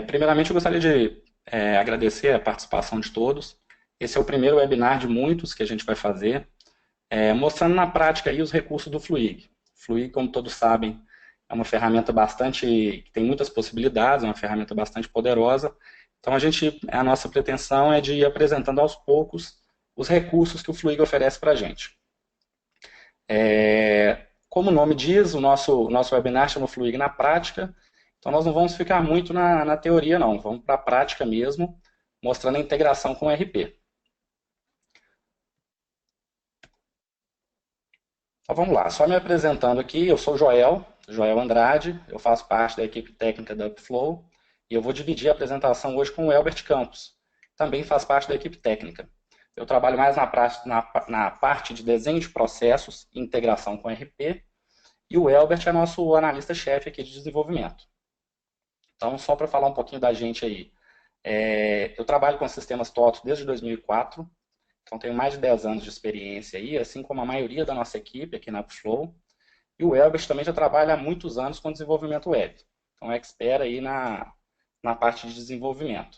Primeiramente, eu gostaria de agradecer a participação de todos. Esse é o primeiro webinar de muitos que a gente vai fazer, mostrando na prática aí os recursos do Fluig. Fluig, como todos sabem, é uma ferramenta que tem muitas possibilidades, é uma ferramenta bastante poderosa. Então, a nossa pretensão é de ir apresentando aos poucos os recursos que o Fluig oferece para a gente. Como o nome diz, o nosso webinar chama Fluig na prática, então nós não vamos ficar muito na teoria não, vamos para a prática mesmo, mostrando a integração com o RP. Então vamos lá, só me apresentando aqui, eu sou Joel Andrade, eu faço parte da equipe técnica da Upflow, e eu vou dividir a apresentação hoje com o Elbert Campos, também faz parte da equipe técnica. Eu trabalho mais na parte de desenho de processos e integração com o RP, e o Elbert é nosso analista-chefe aqui de desenvolvimento. Então, só para falar um pouquinho da gente aí, eu trabalho com sistemas TOTS desde 2004, então tenho mais de 10 anos de experiência aí, assim como a maioria da nossa equipe aqui na Upflow. E o Elbert também já trabalha há muitos anos com desenvolvimento web, então é expert aí na parte de desenvolvimento.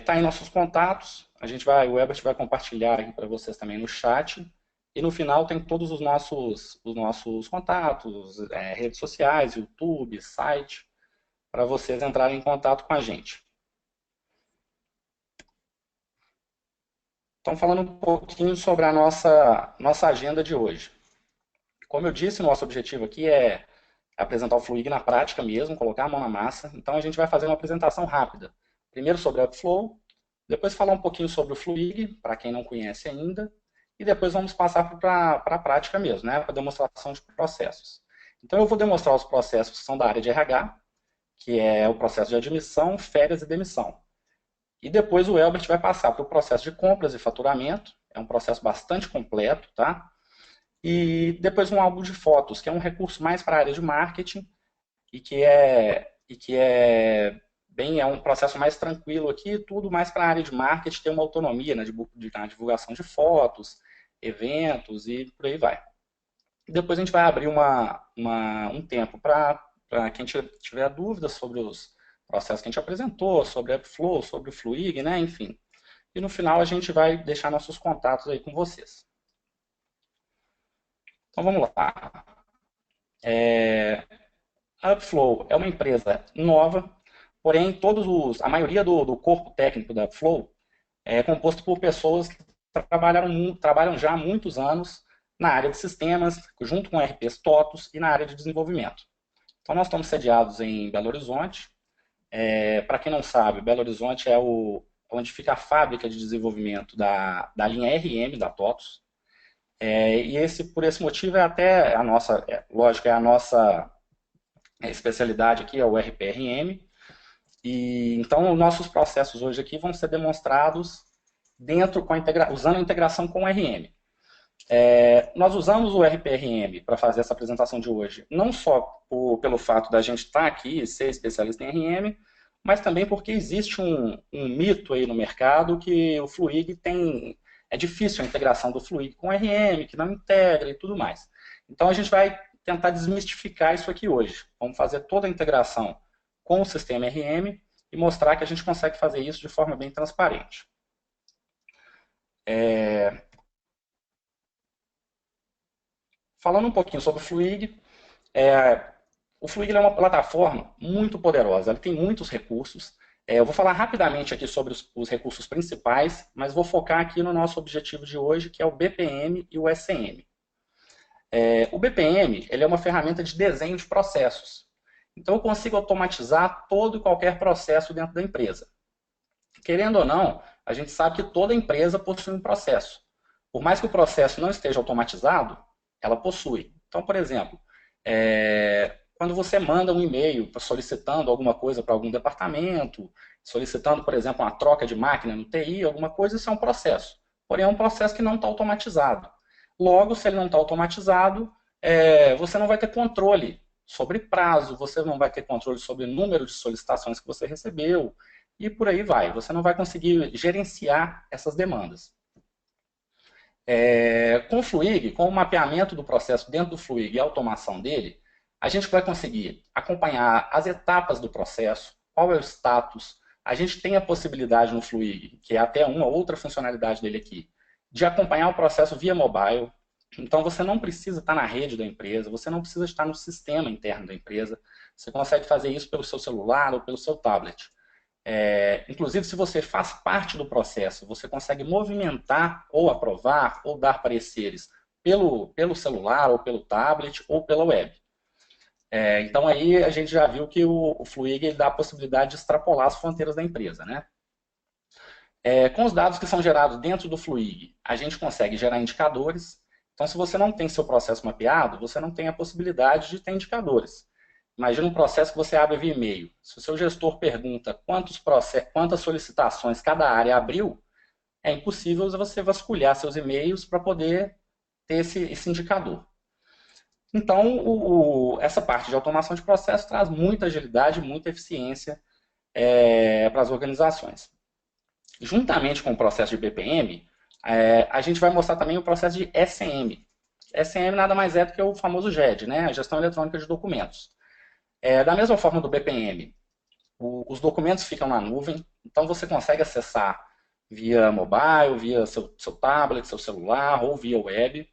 Tá aí nossos contatos, o Elbert vai compartilhar aqui para vocês também no chat, e no final tem todos os nossos contatos, redes sociais, YouTube, site, para vocês entrarem em contato com a gente. Então, falando um pouquinho sobre a nossa agenda de hoje. Como eu disse, nosso objetivo aqui é apresentar o Fluig na prática mesmo, colocar a mão na massa. Então, a gente vai fazer uma apresentação rápida. Primeiro sobre a Upflow, depois falar um pouquinho sobre o Fluig, para quem não conhece ainda, e depois vamos passar para a prática mesmo, né, para a demonstração de processos. Então, eu vou demonstrar os processos que são da área de RH, que é o processo de admissão, férias e demissão. E depois o Elbert vai passar para o processo de compras e faturamento, é um processo bastante completo, tá? E depois um álbum de fotos, que é um recurso mais para a área de marketing é um processo mais tranquilo aqui, tudo mais para a área de marketing, ter uma autonomia na divulgação de fotos, eventos e por aí vai. E depois a gente vai abrir um tempo para quem tiver dúvidas sobre os processos que a gente apresentou, sobre a Upflow, sobre o Fluig, né, enfim. E no final a gente vai deixar nossos contatos aí com vocês. Então vamos lá. A Upflow é uma empresa nova, porém a maioria do corpo técnico da Upflow é composto por pessoas que trabalham já há muitos anos na área de sistemas, junto com RPs TOTOS e na área de desenvolvimento. Então nós estamos sediados em Belo Horizonte. Para quem não sabe, Belo Horizonte é onde fica a fábrica de desenvolvimento da linha RM da TOTOS. Por esse motivo é até a nossa, lógico, é a nossa especialidade aqui, é o RPRM. E então os nossos processos hoje aqui vão ser demonstrados usando a integração com o RM. Nós usamos o RPRM para fazer essa apresentação de hoje, não só pelo fato da gente estar aqui e ser especialista em RM, mas também porque existe um mito aí no mercado que o Fluig é difícil a integração do Fluig com o RM, que não integra e tudo mais. Então a gente vai tentar desmistificar isso aqui hoje. Vamos fazer toda a integração com o sistema RM e mostrar que a gente consegue fazer isso de forma bem transparente. Falando um pouquinho sobre o Fluig é uma plataforma muito poderosa, ela tem muitos recursos. Eu vou falar rapidamente aqui sobre os recursos principais, mas vou focar aqui no nosso objetivo de hoje, que é o BPM e o SM. O BPM ele é uma ferramenta de desenho de processos. Então, eu consigo automatizar todo e qualquer processo dentro da empresa. Querendo ou não, a gente sabe que toda empresa possui um processo. Por mais que o processo não esteja automatizado, ela possui. Então, por exemplo, quando você manda um e-mail solicitando alguma coisa para algum departamento, solicitando, por exemplo, uma troca de máquina no TI, alguma coisa, isso é um processo. Porém, é um processo que não está automatizado. Logo, se ele não está automatizado, você não vai ter controle sobre prazo, você não vai ter controle sobre o número de solicitações que você recebeu, e por aí vai. Você não vai conseguir gerenciar essas demandas. Com o Fluig, com o mapeamento do processo dentro do Fluig e a automação dele, a gente vai conseguir acompanhar as etapas do processo, qual é o status. A gente tem a possibilidade no Fluig, que é até uma outra funcionalidade dele aqui, de acompanhar o processo via mobile. Então você não precisa estar na rede da empresa, você não precisa estar no sistema interno da empresa, você consegue fazer isso pelo seu celular ou pelo seu tablet. Inclusive, se você faz parte do processo, você consegue movimentar ou aprovar ou dar pareceres pelo celular ou pelo tablet ou pela web. Então aí a gente já viu que o Fluig ele dá a possibilidade de extrapolar as fronteiras da empresa, né? Com os dados que são gerados dentro do Fluig, a gente consegue gerar indicadores. Então, se você não tem seu processo mapeado, você não tem a possibilidade de ter indicadores. Imagina um processo que você abre via e-mail. Se o seu gestor pergunta quantas solicitações cada área abriu, é impossível você vasculhar seus e-mails para poder ter esse indicador. Então, essa parte de automação de processo traz muita agilidade, muita eficiência para as organizações. Juntamente com o processo de BPM, a gente vai mostrar também o processo de SCM. SCM nada mais é do que o famoso GED, né? A Gestão Eletrônica de Documentos. Da mesma forma do BPM, os documentos ficam na nuvem, então você consegue acessar via mobile, via seu tablet, seu celular ou via web.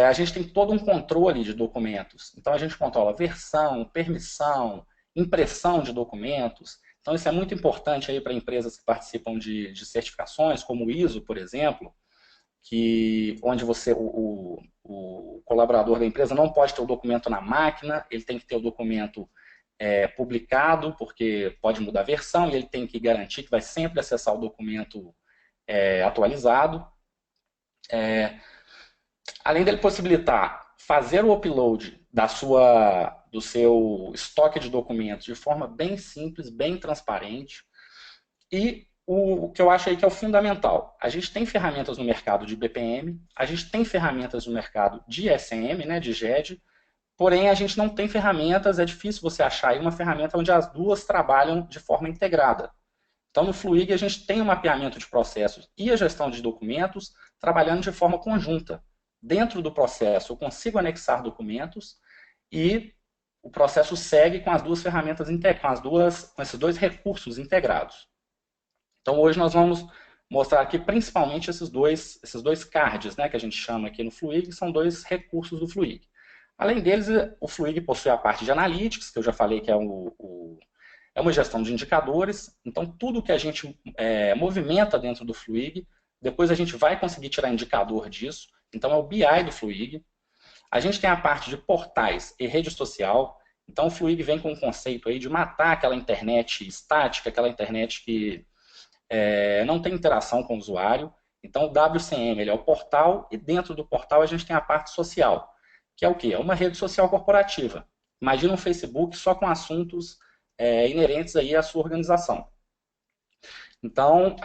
A gente tem todo um controle de documentos, então a gente controla versão, permissão, impressão de documentos. Então isso é muito importante para empresas que participam de certificações, como o ISO, por exemplo, onde o colaborador da empresa não pode ter o documento na máquina, ele tem que ter o documento publicado, porque pode mudar a versão, e ele tem que garantir que vai sempre acessar o documento atualizado. Além dele possibilitar fazer o upload do seu estoque de documentos de forma bem simples, bem transparente, e o que eu acho aí que é o fundamental. A gente tem ferramentas no mercado de BPM, a gente tem ferramentas no mercado de SM, né, de GED, porém a gente não tem ferramentas, é difícil você achar aí uma ferramenta onde as duas trabalham de forma integrada. Então no Fluig a gente tem o mapeamento de processos e a gestão de documentos trabalhando de forma conjunta. Dentro do processo eu consigo anexar documentos e o processo segue com as duas ferramentas, com esses dois recursos integrados. Então hoje nós vamos mostrar aqui principalmente esses dois cards, né, que a gente chama aqui no Fluig, que são dois recursos do Fluig. Além deles, o Fluig possui a parte de Analytics, que eu já falei que é uma gestão de indicadores. Então tudo que a gente movimenta dentro do Fluig, depois a gente vai conseguir tirar indicador disso. Então é o BI do Fluig. A gente tem a parte de portais e rede social. Então o Fluig vem com um conceito aí de matar aquela internet estática, aquela internet que não tem interação com o usuário. Então o WCM ele é o portal e dentro do portal a gente tem a parte social, que é o quê? É uma rede social corporativa. Imagina um Facebook só com assuntos inerentes aí à sua organização. Então,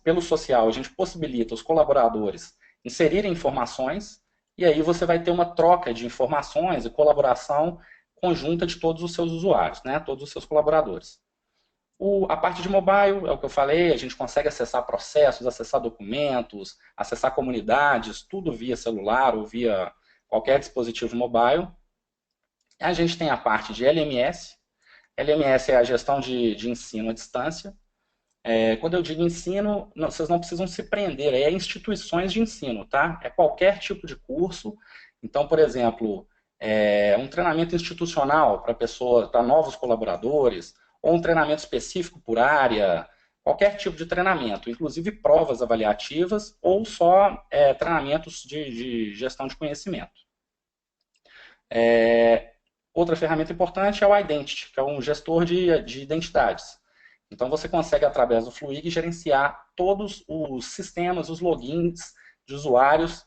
pelo social, a gente possibilita os colaboradores inserirem informações e aí você vai ter uma troca de informações e colaboração conjunta de todos os seus usuários, né? Todos os seus colaboradores. A parte de mobile, é o que eu falei, a gente consegue acessar processos, acessar documentos, acessar comunidades, tudo via celular ou via qualquer dispositivo mobile. A gente tem a parte de LMS. LMS é a gestão de ensino à distância. Quando eu digo ensino, vocês não precisam se prender, é instituições de ensino, tá? É qualquer tipo de curso. Então, por exemplo, um treinamento institucional para novos colaboradores, ou um treinamento específico por área, qualquer tipo de treinamento, inclusive provas avaliativas ou só treinamentos de gestão de conhecimento. Outra ferramenta importante é o Identity, que é um gestor de identidades. Então você consegue, através do Fluig, gerenciar todos os sistemas, os logins de usuários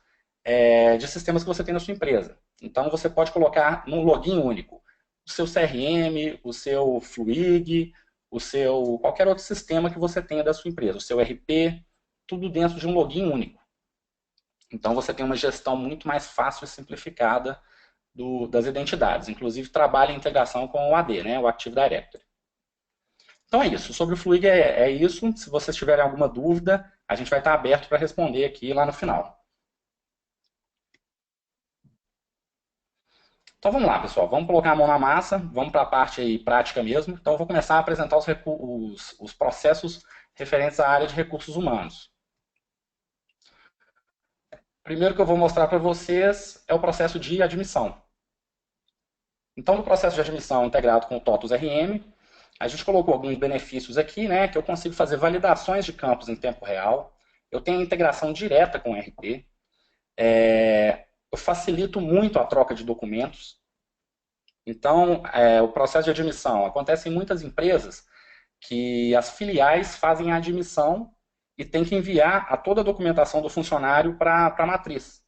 de sistemas que você tem na sua empresa. Então você pode colocar num login único o seu CRM, o seu Fluig, qualquer outro sistema que você tenha da sua empresa, o seu RP, tudo dentro de um login único. Então você tem uma gestão muito mais fácil e simplificada das identidades. Inclusive trabalha em integração com o AD, né, o Active Directory. Então é isso. Sobre o Fluig é isso. Se vocês tiverem alguma dúvida, a gente vai estar aberto para responder aqui lá no final. Então vamos lá, pessoal. Vamos colocar a mão na massa, vamos para a parte aí prática mesmo. Então eu vou começar a apresentar os processos referentes à área de recursos humanos. Primeiro que eu vou mostrar para vocês é o processo de admissão. Então, no processo de admissão integrado com o TOTUS RM, a gente colocou alguns benefícios aqui, né, que eu consigo fazer validações de campos em tempo real, eu tenho integração direta com o RP, eu facilito muito a troca de documentos. Então, o processo de admissão acontece em muitas empresas que as filiais fazem a admissão e tem que enviar a toda a documentação do funcionário para a matriz.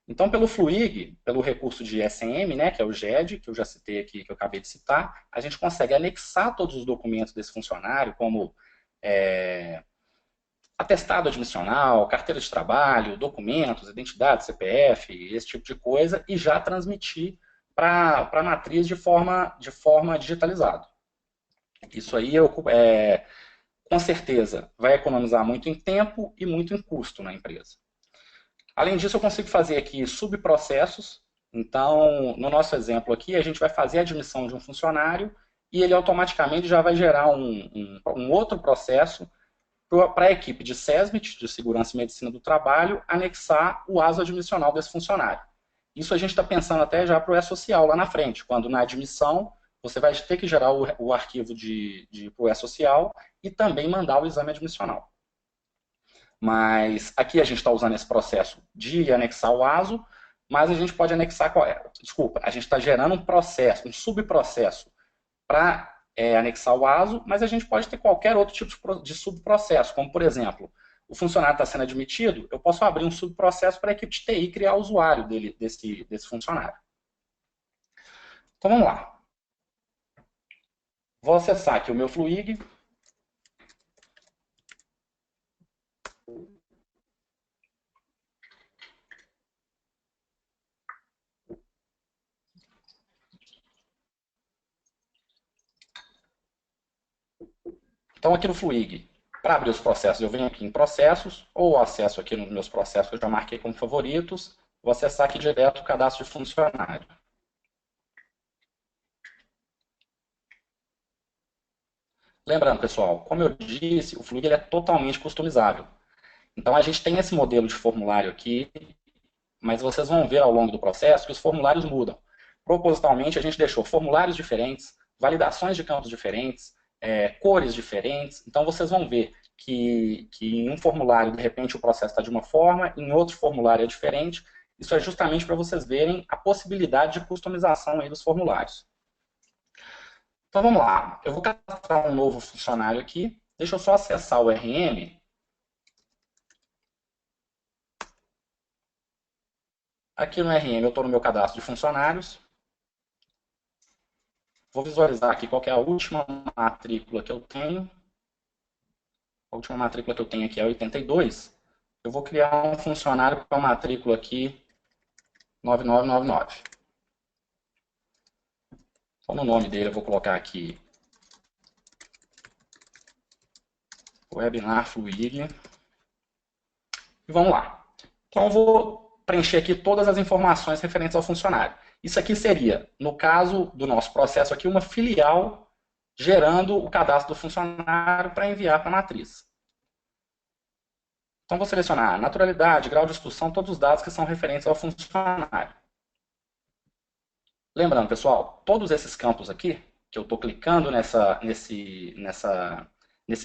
Então, pelo Fluig, pelo recurso de SM, né, que é o GED, que eu já citei aqui, que eu acabei de citar, a gente consegue anexar todos os documentos desse funcionário, como atestado admissional, carteira de trabalho, documentos, identidade, CPF, esse tipo de coisa, e já transmitir para a matriz de forma digitalizada. Isso aí, com certeza, vai economizar muito em tempo e muito em custo na empresa. Além disso, eu consigo fazer aqui subprocessos. Então, no nosso exemplo aqui, a gente vai fazer a admissão de um funcionário e ele automaticamente já vai gerar um outro processo para a equipe de SESMIT, de Segurança e Medicina do Trabalho, anexar o aso admissional desse funcionário. Isso a gente está pensando até já para o E-Social lá na frente, quando na admissão você vai ter que gerar o arquivo para o E-Social e também mandar o exame admissional. Mas aqui a gente está usando esse processo de anexar o ASO, mas a gente pode anexar, desculpa, a gente está gerando um processo, um subprocesso para anexar o ASO, mas a gente pode ter qualquer outro tipo de subprocesso, como por exemplo, o funcionário está sendo admitido, eu posso abrir um subprocesso para a equipe de TI criar o usuário desse funcionário. Então vamos lá. Vou acessar aqui o meu Fluig. Então, aqui no Fluig, para abrir os processos, eu venho aqui em processos, ou acesso aqui nos meus processos que eu já marquei como favoritos, vou acessar aqui direto o cadastro de funcionário. Lembrando, pessoal, como eu disse, o Fluig é totalmente customizável. Então, a gente tem esse modelo de formulário aqui, mas vocês vão ver ao longo do processo que os formulários mudam. Propositalmente, a gente deixou formulários diferentes, validações de campos diferentes, cores diferentes. Então, vocês vão ver que em um formulário, de repente, o processo está de uma forma, em outro formulário é diferente. Isso é justamente para vocês verem a possibilidade de customização aí dos formulários. Então, vamos lá. Eu vou cadastrar um novo funcionário aqui. Deixa eu só acessar o RM. Aqui no RM eu estou no meu cadastro de funcionários. Vou visualizar aqui qual é a última matrícula que eu tenho. A última matrícula que eu tenho aqui é 82. Eu vou criar um funcionário com a matrícula aqui 9999. Então, no nome dele eu vou colocar aqui Webinar Fluig. E vamos lá. Então eu vou preencher aqui todas as informações referentes ao funcionário. Isso aqui seria, no caso do nosso processo aqui, uma filial gerando o cadastro do funcionário para enviar para a matriz. Então, vou selecionar naturalidade, grau de instrução, todos os dados que são referentes ao funcionário. Lembrando, pessoal, todos esses campos aqui, que eu estou clicando nesse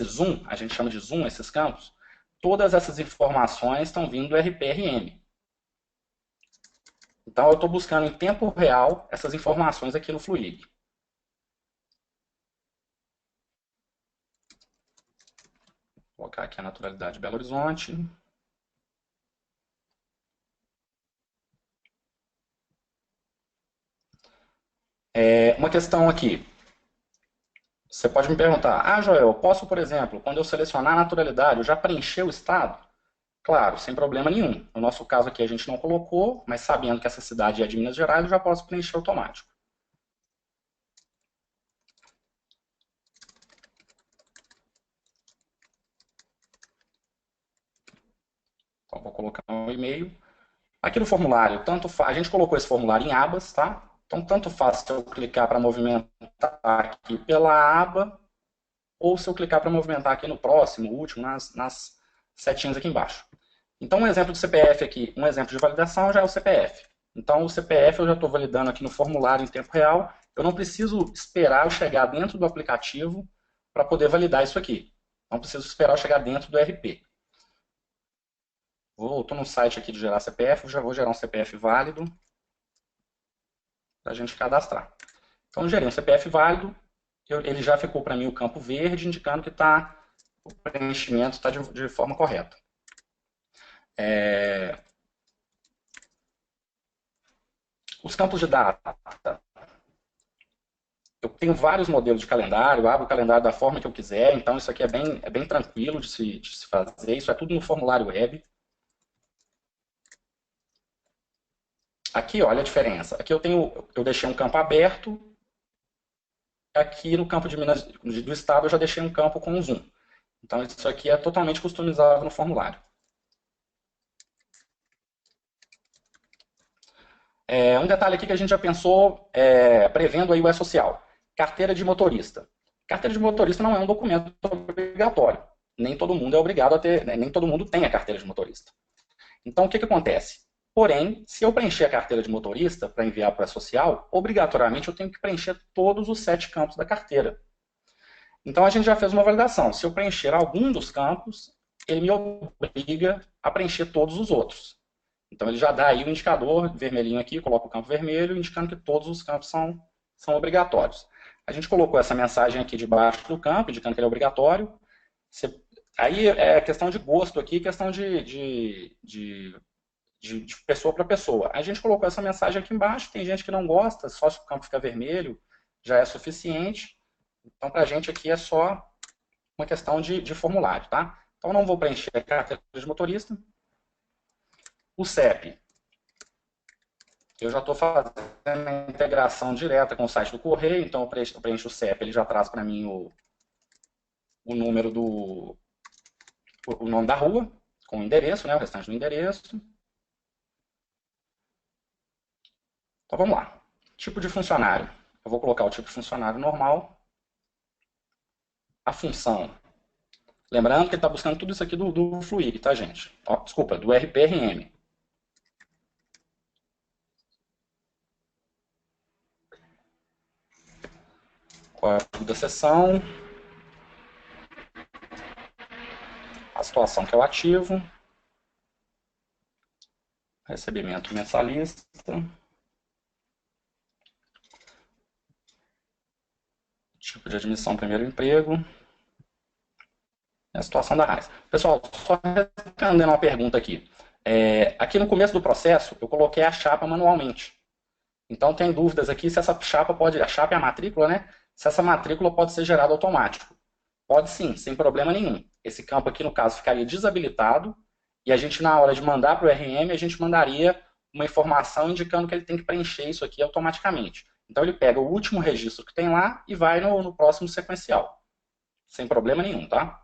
zoom, a gente chama de zoom esses campos, todas essas informações estão vindo do RPRM. Então, eu estou buscando em tempo real essas informações aqui no Fluig. Vou colocar aqui a naturalidade de Belo Horizonte. Uma questão aqui. Você pode me perguntar, Joel, posso, por exemplo, quando eu selecionar a naturalidade, eu já preencher o estado? Claro, sem problema nenhum. No nosso caso aqui a gente não colocou, mas sabendo que essa cidade é de Minas Gerais, eu já posso preencher automático. Então, vou colocar um e-mail. Aqui no formulário, a gente colocou esse formulário em abas, tá? Então, tanto faz se eu clicar para movimentar aqui pela aba, ou se eu clicar para movimentar aqui no próximo, último, nas setinhas aqui embaixo. Então, um exemplo de CPF aqui, um exemplo de validação já é o CPF. Então, o CPF eu já estou validando aqui no formulário em tempo real. Eu não preciso esperar eu chegar dentro do aplicativo para poder validar isso aqui. Não preciso esperar eu chegar dentro do RP. Estou no site aqui de gerar CPF, já vou gerar um CPF válido para a gente cadastrar. Então, eu gerei um CPF válido, ele já ficou para mim o campo verde, indicando que o preenchimento está de forma correta. Os campos de data. Eu tenho vários modelos de calendário, eu abro o calendário da forma que eu quiser, então isso aqui é bem tranquilo de se fazer, isso é tudo no formulário web. Aqui, olha a diferença. Aqui eu deixei um campo aberto, aqui no campo de Minas do Estado eu já deixei um campo com um zoom. Então isso aqui é totalmente customizável no formulário. Um detalhe aqui que a gente já pensou prevendo aí o E-Social. Carteira de motorista. Carteira de motorista não é um documento obrigatório. Nem todo mundo é obrigado a ter, nem todo mundo tem a carteira de motorista. Então, o que acontece? Porém, se eu preencher a carteira de motorista para enviar para o E-Social, obrigatoriamente eu tenho que preencher todos os 7 campos da carteira. Então, a gente já fez uma validação. Se eu preencher algum dos campos, ele me obriga a preencher todos os outros. Então, ele já dá aí o indicador vermelhinho aqui, coloca o campo vermelho, indicando que todos os campos são obrigatórios. A gente colocou essa mensagem aqui debaixo do campo, indicando que ele é obrigatório. Aí é questão de gosto aqui, questão de pessoa para pessoa. A gente colocou essa mensagem aqui embaixo, tem gente que não gosta, só se o campo ficar vermelho já é suficiente. Então, para a gente aqui é só uma questão de formulário, tá? Então, não vou preencher a carteira de motorista. O CEP. Eu já estou fazendo a integração direta com o site do Correio, então eu preencho o CEP, ele já traz para mim o número o nome da rua, com o endereço, né, o restante do endereço. Então vamos lá. Tipo de funcionário. Eu vou colocar o tipo de funcionário normal. A função. Lembrando que ele está buscando tudo isso aqui do Fluid, tá, gente? Ó, desculpa, do RPRM. Código da seção. A situação que eu ativo. Recebimento mensalista. Tipo de admissão, primeiro emprego. E a situação da RAIS. Pessoal, só respondendo uma pergunta aqui. Aqui no começo do processo, eu coloquei a chapa manualmente. Então, tem dúvidas aqui se essa chapa pode... A chapa é a matrícula, né? Se essa matrícula pode ser gerada automático. Pode sim, sem problema nenhum. Esse campo aqui, no caso, ficaria desabilitado. E a gente, na hora de mandar para o RM, a gente mandaria uma informação indicando que ele tem que preencher isso aqui automaticamente. Então, ele pega o último registro que tem lá e vai no próximo sequencial. Sem problema nenhum, tá?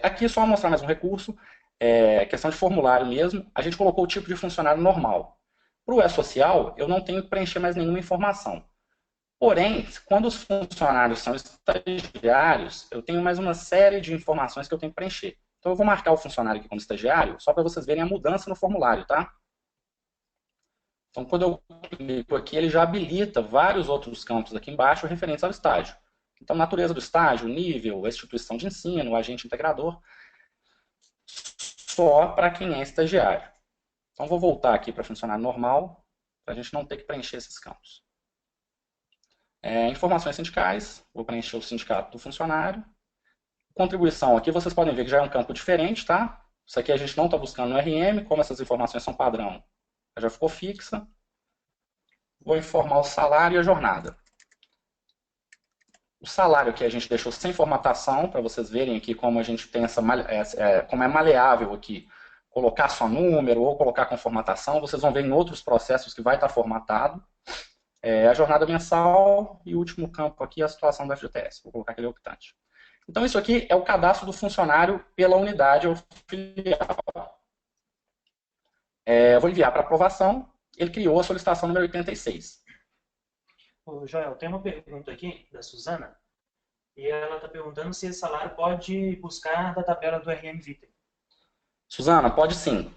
Aqui, só mostrar mais um recurso. Questão de formulário mesmo. A gente colocou o tipo de funcionário normal. Para o E-Social, eu não tenho que preencher mais nenhuma informação. Porém, quando os funcionários são estagiários, eu tenho mais uma série de informações que eu tenho que preencher. Então, eu vou marcar o funcionário aqui como estagiário, só para vocês verem a mudança no formulário, tá? Então, quando eu clico aqui, ele já habilita vários outros campos aqui embaixo referentes ao estágio. Então, natureza do estágio, nível, instituição de ensino, agente integrador, só para quem é estagiário. Então, vou voltar aqui para funcionário normal, para a gente não ter que preencher esses campos. Informações sindicais, vou preencher o sindicato do funcionário. Contribuição, aqui vocês podem ver que já é um campo diferente, tá? Isso aqui a gente não está buscando no RM, como essas informações são padrão, já ficou fixa. Vou informar o salário e a jornada. O salário aqui a gente deixou sem formatação, para vocês verem aqui como a gente tem como é maleável aqui, colocar só número ou colocar com formatação. Vocês vão ver em outros processos que vai estar formatado. A jornada mensal e o último campo aqui, a situação do FGTS. Vou colocar aquele optante. Então, isso aqui é o cadastro do funcionário pela unidade ou filial. Eu vou enviar para aprovação. ele criou a solicitação número 86. Ô, Joel, tem uma pergunta aqui da Suzana, e ela está perguntando se esse salário pode buscar da tabela do RM Vitae. Suzana, pode sim.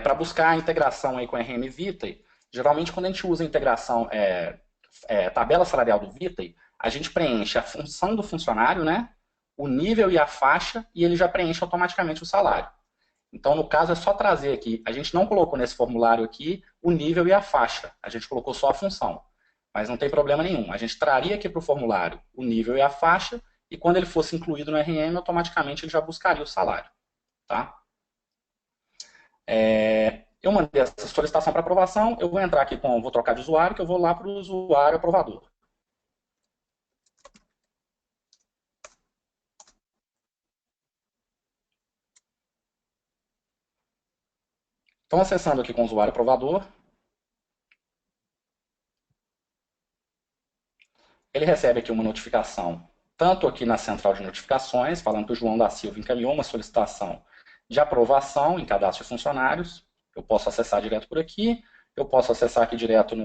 Para buscar a integração aí com o RM Vitae, geralmente quando a gente usa a integração tabela salarial do Vitae, a gente preenche a função do funcionário, né, o nível e a faixa, e ele já preenche automaticamente o salário. Então, no caso, é só trazer aqui. A gente não colocou nesse formulário aqui o nível e a faixa. A gente colocou só a função. Mas não tem problema nenhum. A gente traria aqui para o formulário o nível e a faixa, e quando ele fosse incluído no RM, automaticamente ele já buscaria o salário. Tá? Eu mandei essa solicitação para aprovação. Eu vou entrar aqui vou trocar de usuário, que eu vou lá para o usuário aprovador. Então, acessando aqui com o usuário aprovador, ele recebe aqui uma notificação, tanto aqui na central de notificações, falando que o João da Silva encaminhou uma solicitação de aprovação em cadastro de funcionários. Eu posso acessar direto por aqui, eu posso acessar aqui direto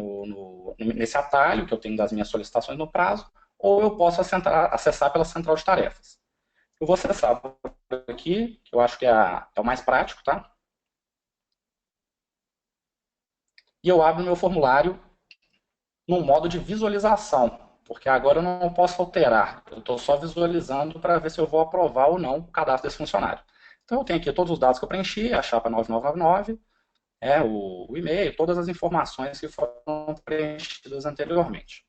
nesse atalho que eu tenho das minhas solicitações no prazo, ou eu posso acessar pela central de tarefas. Eu vou acessar por aqui, que eu acho que é o mais prático, tá? E eu abro meu formulário no modo de visualização, porque agora eu não posso alterar, eu estou só visualizando para ver se eu vou aprovar ou não o cadastro desse funcionário. Então eu tenho aqui todos os dados que eu preenchi, a chapa 9999, o e-mail, todas as informações que foram preenchidas anteriormente.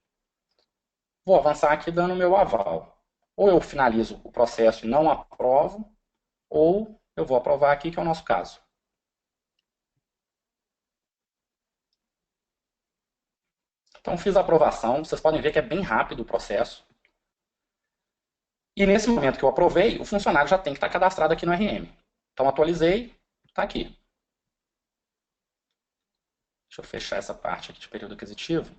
Vou avançar aqui dando o meu aval. Ou eu finalizo o processo e não aprovo, ou eu vou aprovar aqui, que é o nosso caso. Então fiz a aprovação, vocês podem ver que é bem rápido o processo. E nesse momento que eu aprovei, o funcionário já tem que estar cadastrado aqui no RM. Então atualizei, está aqui. Deixa eu fechar essa parte aqui de período aquisitivo.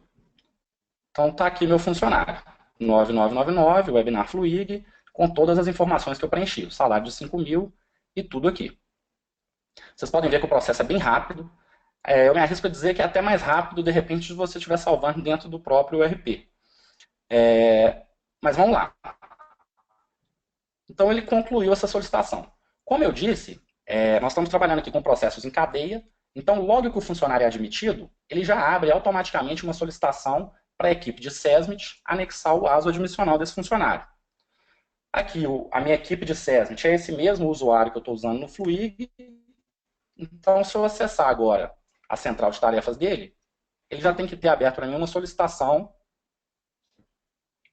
Então está aqui meu funcionário. 9999, webinar Fluig, com todas as informações que eu preenchi. O salário de 5 mil e tudo aqui. Vocês podem ver que o processo é bem rápido. Eu me arrisco a dizer que é até mais rápido, de repente, se você estiver salvando dentro do próprio ERP. Mas vamos lá. Então, ele concluiu essa solicitação. Como eu disse, nós estamos trabalhando aqui com processos em cadeia, então, logo que o funcionário é admitido, ele já abre automaticamente uma solicitação para a equipe de SESMIT anexar o ASO admissional desse funcionário. Aqui, a minha equipe de SESMIT é esse mesmo usuário que eu estou usando no Fluig. Então, se eu acessar agora a central de tarefas dele, ele já tem que ter aberto para mim uma solicitação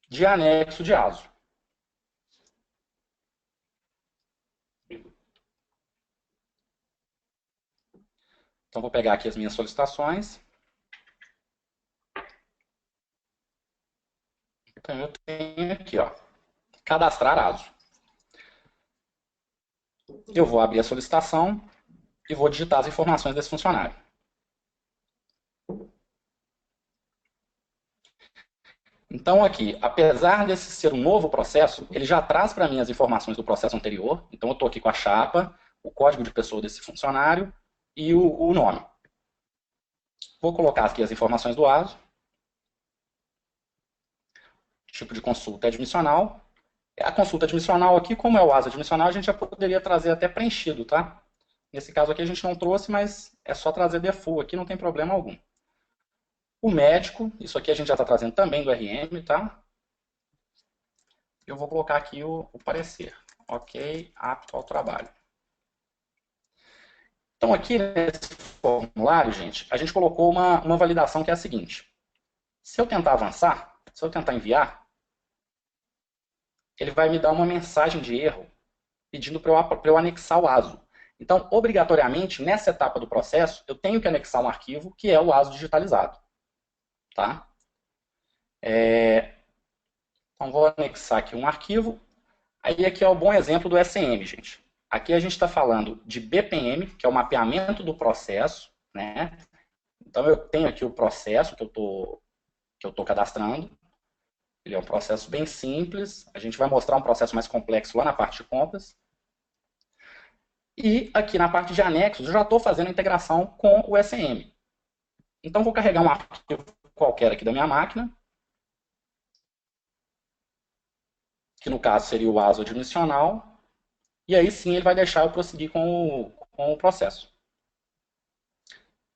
de anexo de ASO. Então, vou pegar aqui as minhas solicitações. Então, eu tenho aqui, ó, cadastrar ASO. Eu vou abrir a solicitação e vou digitar as informações desse funcionário. Então, aqui, apesar desse ser um novo processo, ele já traz para mim as informações do processo anterior. Então, eu estou aqui com a chapa, o código de pessoa desse funcionário e o nome. Vou colocar aqui as informações do ASO. Tipo de consulta admissional. A consulta admissional aqui, como é o ASO admissional, a gente já poderia trazer até preenchido, tá? Nesse caso aqui a gente não trouxe, mas é só trazer default aqui, não tem problema algum. O médico, isso aqui a gente já está trazendo também do RM, tá? Eu vou colocar aqui o parecer. Ok, apto ao trabalho. Então aqui nesse formulário, gente, a gente colocou uma validação que é a seguinte. Se eu tentar avançar, se eu tentar enviar, ele vai me dar uma mensagem de erro pedindo para eu anexar o ASO. Então, obrigatoriamente, nessa etapa do processo, eu tenho que anexar um arquivo que é o ASO digitalizado. Tá? Então, vou anexar aqui um arquivo. Aí aqui é o bom exemplo do SM, gente. Aqui a gente está falando de BPM, que é o mapeamento do processo, né? Então, eu tenho aqui o processo que eu tô cadastrando. Ele é um processo bem simples. A gente vai mostrar um processo mais complexo lá na parte de compras. E aqui na parte de anexos, eu já estou fazendo a integração com o SM. Então, vou carregar um arquivo qualquer aqui da minha máquina, que no caso seria o ASO admissional, e aí sim ele vai deixar eu prosseguir com o processo.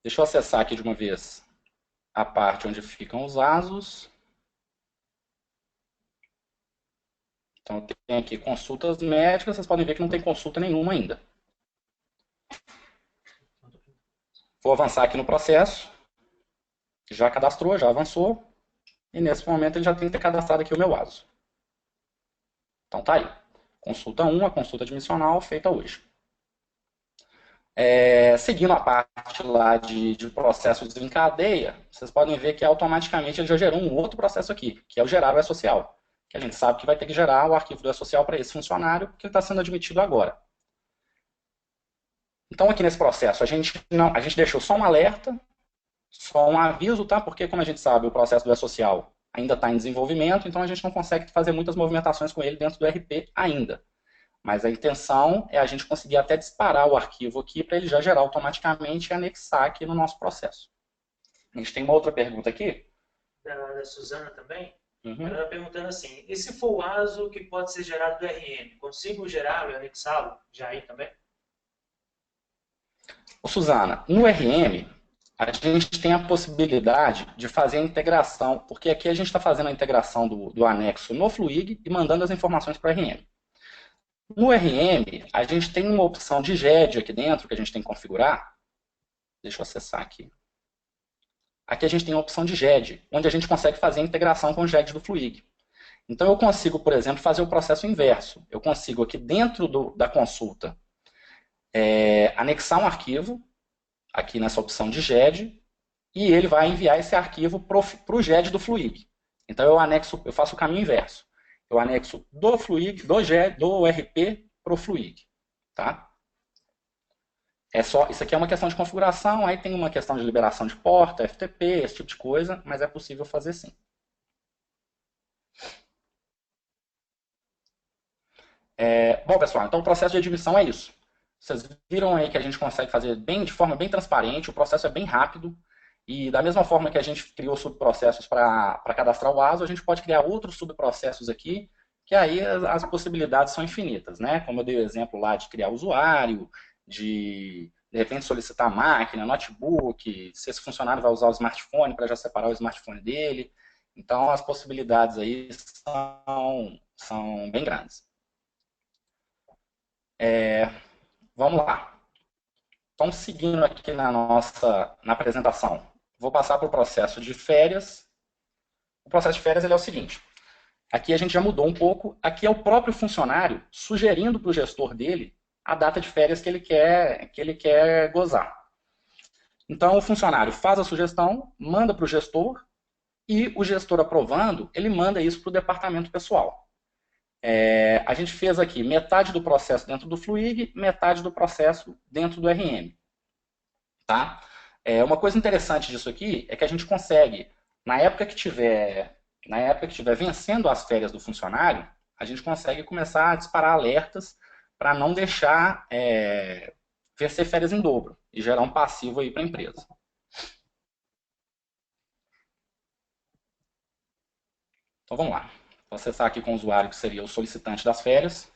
Deixa eu acessar aqui de uma vez a parte onde ficam os ASOS. Então, tem aqui consultas médicas, vocês podem ver que não tem consulta nenhuma ainda. Vou avançar aqui no processo. Já cadastrou, já avançou. E nesse momento ele já tem que ter cadastrado aqui o meu ASO. Então tá aí. Consulta 1, a consulta admissional feita hoje. Seguindo a parte lá de processos em cadeia, vocês podem ver que automaticamente ele já gerou um outro processo aqui, que é o gerar o E-Social. Que a gente sabe que vai ter que gerar o arquivo do E-Social para esse funcionário, que está sendo admitido agora. Então aqui nesse processo, a gente deixou só um alerta, só um aviso, tá? Porque como a gente sabe, o processo do E-Social ainda está em desenvolvimento, então a gente não consegue fazer muitas movimentações com ele dentro do RP ainda. Mas a intenção é a gente conseguir até disparar o arquivo aqui para ele já gerar automaticamente e anexar aqui no nosso processo. A gente tem uma outra pergunta aqui. Da Suzana também. Uhum. Ela está perguntando assim, e se for o ASO que pode ser gerado do RM, consigo gerá-lo e anexá-lo já aí também? Ô, Suzana, no RM, a gente tem a possibilidade de fazer a integração, porque aqui a gente está fazendo a integração do anexo no Fluig e mandando as informações para o RM. No RM, a gente tem uma opção de GED aqui dentro que a gente tem que configurar. Deixa eu acessar aqui. Aqui a gente tem a opção de GED, onde a gente consegue fazer a integração com o GED do Fluig. Então eu consigo, por exemplo, fazer o processo inverso. Eu consigo aqui dentro da consulta anexar um arquivo, aqui nessa opção de GED, e ele vai enviar esse arquivo para o GED do Fluig. Então eu faço o caminho inverso. Eu anexo do Fluig, do RP para o Fluig. Tá? Isso aqui é uma questão de configuração, aí tem uma questão de liberação de porta, FTP, esse tipo de coisa, mas é possível fazer sim. Bom, pessoal, então o processo de admissão é isso. Vocês viram aí que a gente consegue fazer de forma bem transparente, o processo é bem rápido, e da mesma forma que a gente criou subprocessos para cadastrar o ASO, a gente pode criar outros subprocessos aqui, que aí as possibilidades são infinitas, né? Como eu dei o exemplo lá de criar usuário, de repente solicitar máquina, notebook, se esse funcionário vai usar o smartphone para já separar o smartphone dele. Então as possibilidades aí são bem grandes. Vamos lá. Então, seguindo aqui na apresentação, vou passar para o processo de férias. O processo de férias ele é o seguinte. Aqui a gente já mudou um pouco. Aqui é o próprio funcionário sugerindo para o gestor dele a data de férias que ele quer gozar. Então, o funcionário faz a sugestão, manda para o gestor, e o gestor aprovando, ele manda isso para o departamento pessoal. A gente fez aqui metade do processo dentro do Fluig, metade do processo dentro do RM. Tá? Uma coisa interessante disso aqui é que a gente consegue, na época que tiver vencendo as férias do funcionário, a gente consegue começar a disparar alertas para não deixar vencer férias em dobro e gerar um passivo aí para a empresa. Então vamos lá. Vou acessar aqui com o usuário que seria o solicitante das férias.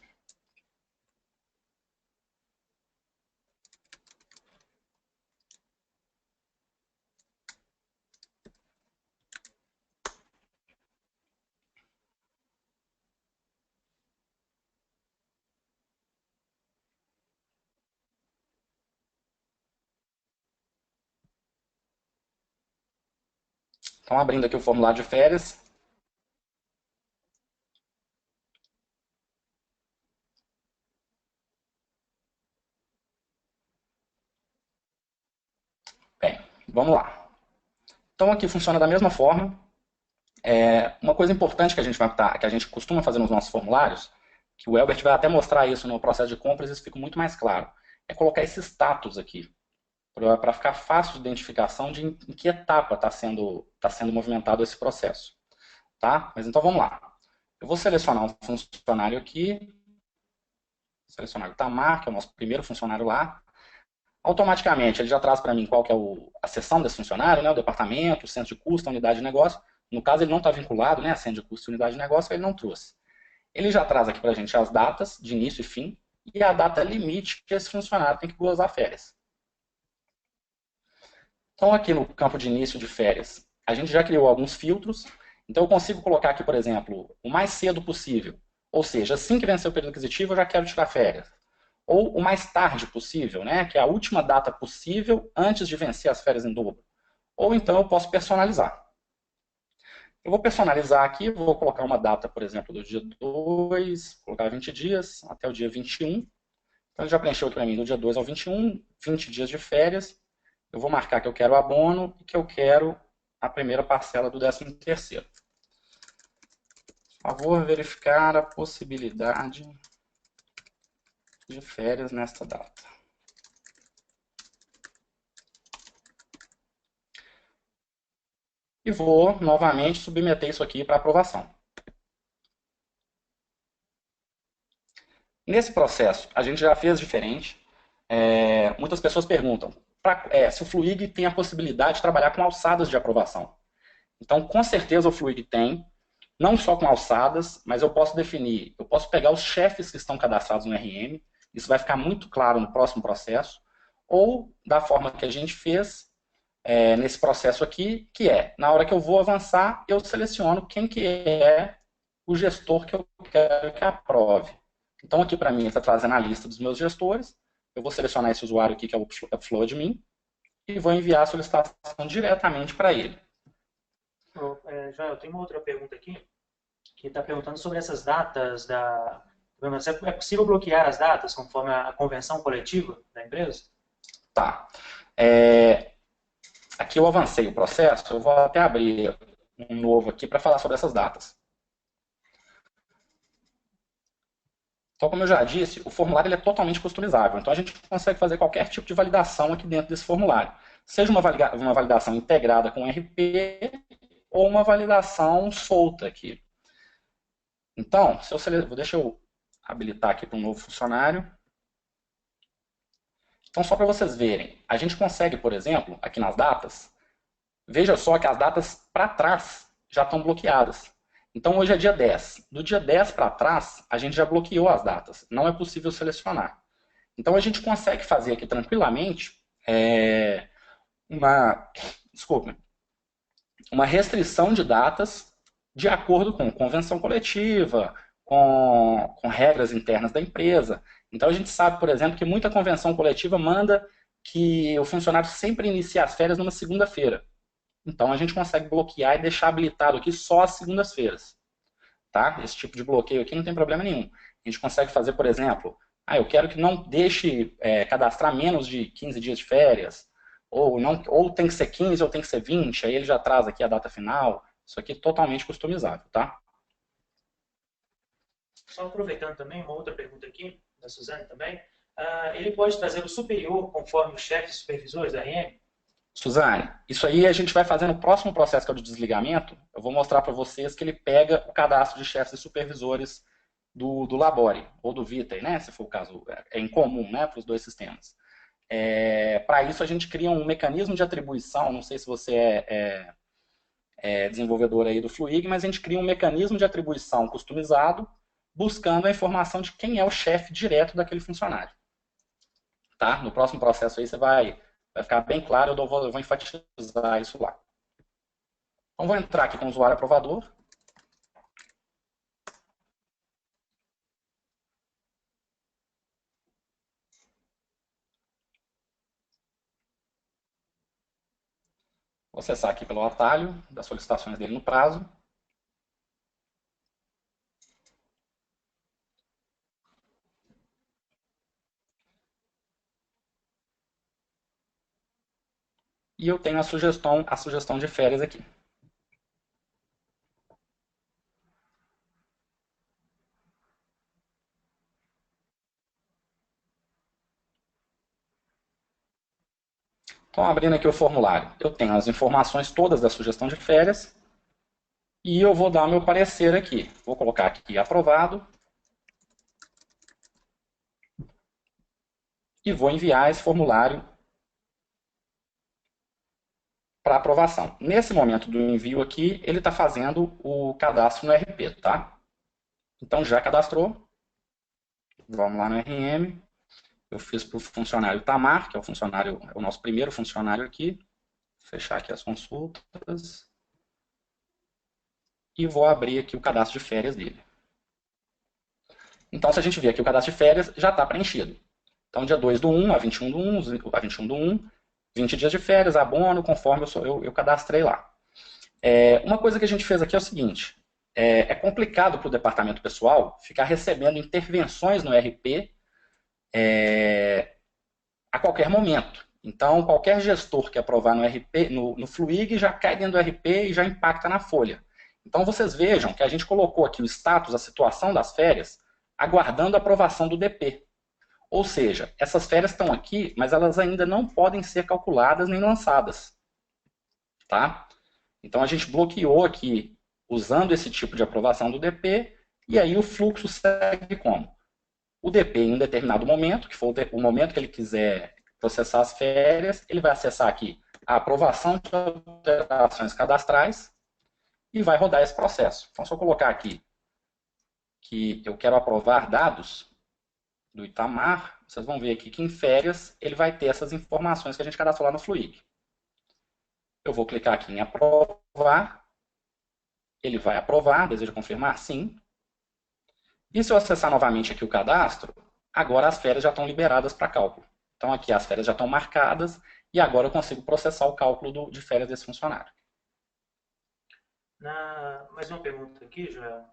Então abrindo aqui o formulário de férias. Bem, vamos lá. Então aqui funciona da mesma forma. Uma coisa importante que a gente costuma fazer nos nossos formulários, que o Elbert vai até mostrar isso no processo de compras, isso fica muito mais claro, é colocar esse status aqui, para ficar fácil de identificação de em que etapa está sendo movimentado esse processo. Tá? Mas então vamos lá. Eu vou selecionar um funcionário aqui, selecionar o Tamar, que é o nosso primeiro funcionário lá. Automaticamente ele já traz para mim qual que é a seção desse funcionário, né, o departamento, o centro de custo, a unidade de negócio. No caso, ele não está vinculado, né, a centro de custo e unidade de negócio, ele não trouxe. Ele já traz aqui para a gente as datas de início e fim e a data limite que esse funcionário tem que gozar férias. Então, aqui no campo de início de férias, a gente já criou alguns filtros. Então, eu consigo colocar aqui, por exemplo, o mais cedo possível. Ou seja, assim que vencer o período aquisitivo, eu já quero tirar férias. Ou o mais tarde possível, né, que é a última data possível antes de vencer as férias em dobro. Ou então eu posso personalizar. Eu vou personalizar aqui, vou colocar uma data, por exemplo, do dia 2, colocar 20 dias, até o dia 21. Então ele já preencheu aqui para mim do dia 2 ao 21, 20 dias de férias. Eu vou marcar que eu quero o abono e que eu quero a primeira parcela do 13º. Por favor, verificar a possibilidade de férias nesta data. E vou novamente submeter isso aqui para aprovação. Nesse processo, a gente já fez diferente. Muitas pessoas perguntam se o Fluig tem a possibilidade de trabalhar com alçadas de aprovação. Então, com certeza o Fluig tem, não só com alçadas, mas eu posso definir, eu posso pegar os chefes que estão cadastrados no RM, isso vai ficar muito claro no próximo processo, ou da forma que a gente fez nesse processo aqui, que é, na hora que eu vou avançar, eu seleciono quem que é o gestor que eu quero que aprove. Então, aqui para mim, está trazendo a lista dos meus gestores, eu vou selecionar esse usuário aqui, que é o FlowAdmin, e vou enviar a solicitação diretamente para ele. Joel, tem uma outra pergunta aqui, que está perguntando sobre essas datas da... É possível bloquear as datas conforme a convenção coletiva da empresa? Tá. Aqui eu avancei o processo, eu vou até abrir um novo aqui para falar sobre essas datas. Então, como eu já disse, o formulário ele é totalmente customizável. Então, a gente consegue fazer qualquer tipo de validação aqui dentro desse formulário. Seja uma validação integrada com RP ou uma validação solta aqui. Então, deixa eu habilitar aqui para um novo funcionário. Então, só para vocês verem, a gente consegue, por exemplo, aqui nas datas, veja só que as datas para trás já estão bloqueadas. Então, hoje é dia 10. Do dia 10 para trás, a gente já bloqueou as datas. Não é possível selecionar. Então, a gente consegue fazer aqui tranquilamente uma restrição de datas de acordo com convenção coletiva, com regras internas da empresa. Então, a gente sabe, por exemplo, que muita convenção coletiva manda que o funcionário sempre inicie as férias numa segunda-feira. Então, a gente consegue bloquear e deixar habilitado aqui só as segundas-feiras. Tá? Esse tipo de bloqueio aqui não tem problema nenhum. A gente consegue fazer, por exemplo, eu quero que não deixe cadastrar menos de 15 dias de férias, ou tem que ser 15 ou tem que ser 20, aí ele já traz aqui a data final. Isso aqui é totalmente customizável, tá? Só aproveitando também, uma outra pergunta aqui, da Suzane também. Ele pode trazer o superior conforme os chefes supervisores da RM? Suzane, isso aí a gente vai fazer no próximo processo, que é o de desligamento. Eu vou mostrar para vocês que ele pega o cadastro de chefes e supervisores do Labore, ou do Vitae, né, se for o caso. É incomum, né, para os dois sistemas. Para isso, a gente cria um mecanismo de atribuição, não sei se você é desenvolvedor aí do Fluig, mas a gente cria um mecanismo de atribuição customizado, buscando a informação de quem é o chefe direto daquele funcionário. Tá? No próximo processo aí você vai ficar bem claro, eu vou enfatizar isso lá. Então, vou entrar aqui com o usuário aprovador. Vou acessar aqui pelo atalho das solicitações dele no prazo. E eu tenho a sugestão de férias aqui. Então, abrindo aqui o formulário, eu tenho as informações todas da sugestão de férias e eu vou dar meu parecer aqui. Vou colocar aqui aprovado e vou enviar esse formulário para aprovação. Nesse momento do envio aqui, ele está fazendo o cadastro no RP, tá? Então já cadastrou. Vamos lá no RM. Eu fiz para o funcionário Tamar, que é é o nosso primeiro funcionário aqui. Vou fechar aqui as consultas. E vou abrir aqui o cadastro de férias dele. Então, se a gente ver aqui o cadastro de férias, já está preenchido. Então, dia 2 do 1 a 21 do 1, a 21 do 1, 20 dias de férias, abono, conforme eu cadastrei lá. Uma coisa que a gente fez aqui é o seguinte, é complicado para o departamento pessoal ficar recebendo intervenções no RP a qualquer momento. Então, qualquer gestor que aprovar no RP, no Fluig, já cai dentro do RP e já impacta na folha. Então, vocês vejam que a gente colocou aqui o status, a situação das férias, aguardando a aprovação do DP. Ou seja, essas férias estão aqui, mas elas ainda não podem ser calculadas nem lançadas. Tá? Então, a gente bloqueou aqui, usando esse tipo de aprovação do DP, e aí o fluxo segue como? O DP, em um determinado momento, que for o momento que ele quiser processar as férias, ele vai acessar aqui a aprovação de alterações cadastrais e vai rodar esse processo. Então, se eu colocar aqui que eu quero aprovar dados do Itamar, vocês vão ver aqui que em férias ele vai ter essas informações que a gente cadastrou lá no Fluig. Eu vou clicar aqui em aprovar, ele vai aprovar, deseja confirmar? Sim. E se eu acessar novamente aqui o cadastro, agora as férias já estão liberadas para cálculo. Então aqui as férias já estão marcadas e agora eu consigo processar o cálculo de férias desse funcionário. Mais uma pergunta aqui, Joel.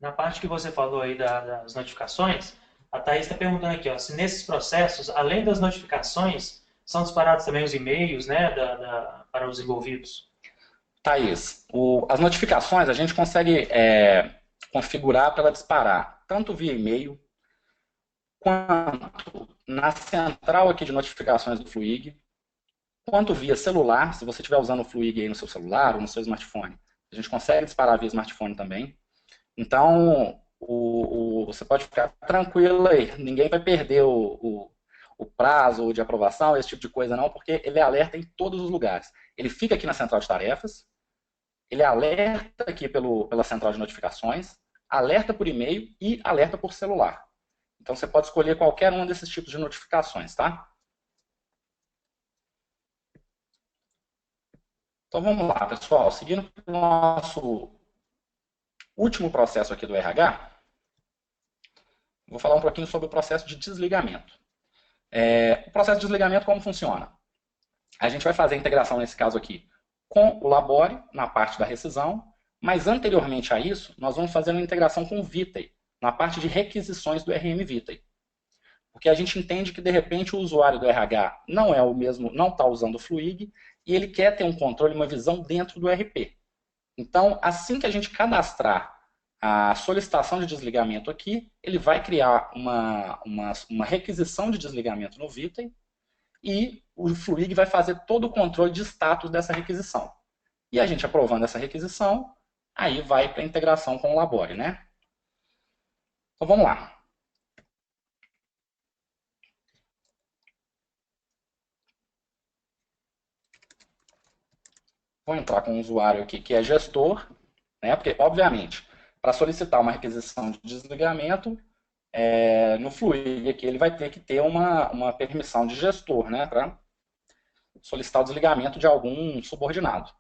Na parte que você falou aí das notificações, a Thaís está perguntando aqui, ó, se nesses processos, além das notificações, são disparados também os e-mails, né, para os envolvidos. Thaís, as notificações a gente consegue configurar para ela disparar tanto via e-mail quanto na central aqui de notificações do Fluig, quanto via celular, se você estiver usando o Fluig aí no seu celular ou no seu smartphone. A gente consegue disparar via smartphone também. Então, você pode ficar tranquilo aí, ninguém vai perder o prazo de aprovação, esse tipo de coisa não, porque ele alerta em todos os lugares. Ele fica aqui na central de tarefas, ele alerta aqui pela central de notificações, alerta por e-mail e alerta por celular. Então você pode escolher qualquer um desses tipos de notificações, tá? Então vamos lá, pessoal. Seguindo o nosso último processo aqui do RH, vou falar um pouquinho sobre o processo de desligamento. O processo de desligamento, como funciona? A gente vai fazer a integração, nesse caso aqui, com o Labore, na parte da rescisão, mas anteriormente a isso, nós vamos fazer uma integração com o Vitae, na parte de requisições do RM Vitae. Porque a gente entende que, de repente, o usuário do RH não é o mesmo, não está usando o Fluig, e ele quer ter um controle, uma visão dentro do RP. Então, assim que a gente cadastrar a solicitação de desligamento aqui, ele vai criar uma requisição de desligamento no Vitae, e o Fluig vai fazer todo o controle de status dessa requisição. E a gente aprovando essa requisição, aí vai para a integração com o Labore, né? Então vamos lá. Vou entrar com um usuário aqui que é gestor, né? Porque, obviamente, para solicitar uma requisição de desligamento, no Fluig aqui ele vai ter que ter uma permissão de gestor, né? Para solicitar o desligamento de algum subordinado.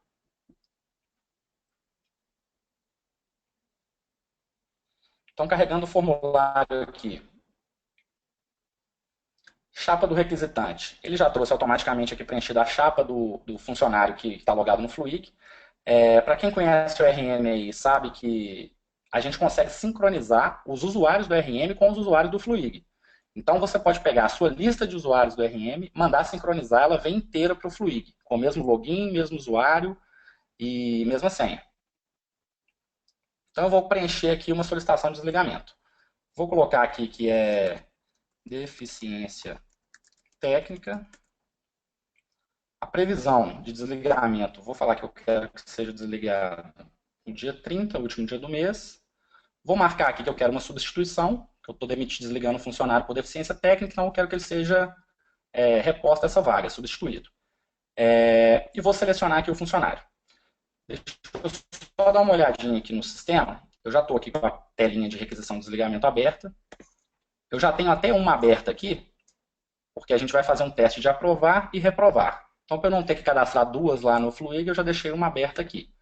Então, carregando o formulário aqui, chapa do requisitante. Ele já trouxe automaticamente aqui preenchida a chapa do funcionário que está logado no Fluig. Para quem conhece o RM aí, sabe que a gente consegue sincronizar os usuários do RM com os usuários do Fluig. Então, você pode pegar a sua lista de usuários do RM, mandar sincronizar, ela vem inteira para o Fluig, com o mesmo login, mesmo usuário e mesma senha. Então, eu vou preencher aqui uma solicitação de desligamento. Vou colocar aqui que é deficiência técnica. A previsão de desligamento, vou falar que eu quero que seja desligado no dia 30, último dia do mês. Vou marcar aqui que eu quero uma substituição, que eu estou desligando o funcionário por deficiência técnica, então eu quero que ele seja reposto essa vaga, substituído. E vou selecionar aqui o funcionário. Deixa eu só dar uma olhadinha aqui no sistema. Eu já estou aqui com a telinha de requisição e desligamento aberta. Eu já tenho até uma aberta aqui, porque a gente vai fazer um teste de aprovar e reprovar. Então, para eu não ter que cadastrar duas lá no Fluig, eu já deixei uma aberta aqui.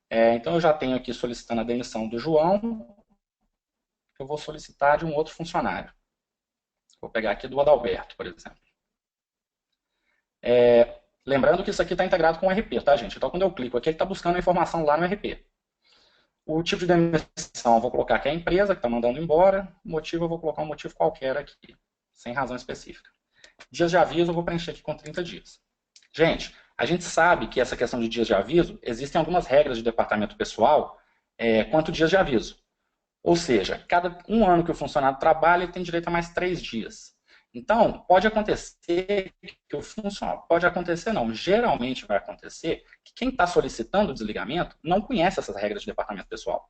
Então, eu já tenho aqui solicitando a demissão do João. Eu vou solicitar de um outro funcionário. Vou pegar aqui do Adalberto, por exemplo. Lembrando que isso aqui está integrado com o RP, tá, gente? Então, quando eu clico aqui, ele está buscando a informação lá no RP. O tipo de demissão, eu vou colocar que é a empresa que está mandando embora. O motivo, eu vou colocar um motivo qualquer aqui, sem razão específica. Dias de aviso, eu vou preencher aqui com 30 dias. Gente, a gente sabe que essa questão de dias de aviso, existem algumas regras de departamento pessoal quanto dias de aviso. Ou seja, cada um ano que o funcionário trabalha, ele tem direito a mais 3 dias. Então, pode acontecer que o funcionário... Pode acontecer não, geralmente vai acontecer que quem está solicitando o desligamento não conhece essas regras de departamento pessoal.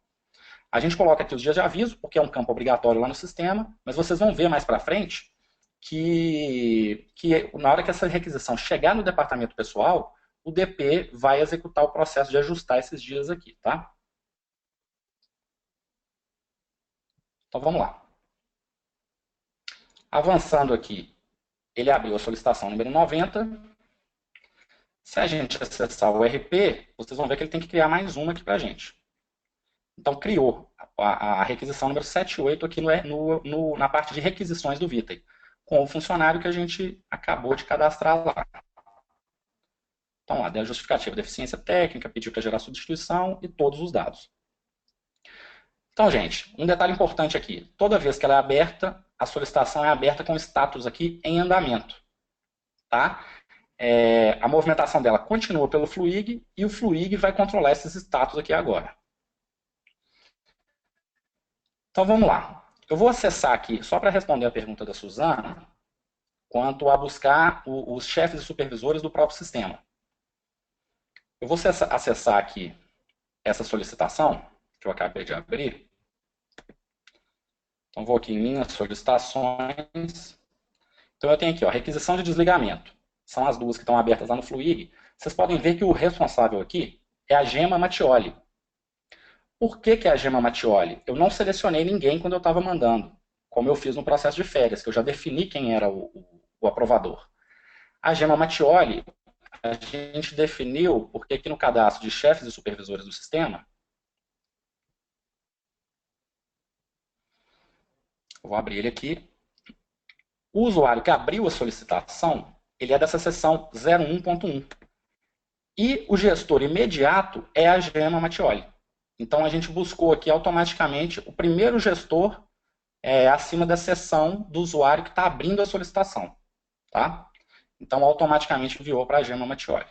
A gente coloca aqui os dias de aviso, porque é um campo obrigatório lá no sistema, mas vocês vão ver mais para frente que na hora que essa requisição chegar no departamento pessoal, o DP vai executar o processo de ajustar esses dias aqui, tá? Então vamos lá. Avançando aqui, ele abriu a solicitação número 90. Se a gente acessar o RP, vocês vão ver que ele tem que criar mais uma aqui para a gente. Então, criou a requisição número 78 aqui na parte de requisições do Vitae, com o funcionário que a gente acabou de cadastrar lá. Então, lá, deu a justificativa de deficiência técnica, pediu para gerar substituição e todos os dados. Então, gente, um detalhe importante aqui. Toda vez que ela é aberta, a solicitação é aberta com status aqui em andamento. Tá? A movimentação dela continua pelo Fluig e o Fluig vai controlar esses status aqui agora. Então, vamos lá. Eu vou acessar aqui, só para responder a pergunta da Suzana, quanto a buscar os chefes e supervisores do próprio sistema. Eu vou acessar aqui essa solicitação, que eu acabei de abrir. Então, vou aqui em minhas solicitações. Então, eu tenho aqui, ó, requisição de desligamento. São as duas que estão abertas lá no Fluig. Vocês podem ver que o responsável aqui é a Gema Mattioli. Por que é a Gema Mattioli? Eu não selecionei ninguém quando eu estava mandando, como eu fiz no processo de férias, que eu já defini quem era o aprovador. A Gema Mattioli, a gente definiu porque aqui no cadastro de chefes e supervisores do sistema, eu vou abrir ele aqui, o usuário que abriu a solicitação, ele é dessa seção 01.1. E o gestor imediato é a Gema Mattioli. Então, a gente buscou aqui automaticamente o primeiro gestor acima da seção do usuário que está abrindo a solicitação. Tá? Então, automaticamente enviou para a Gema Mattioli.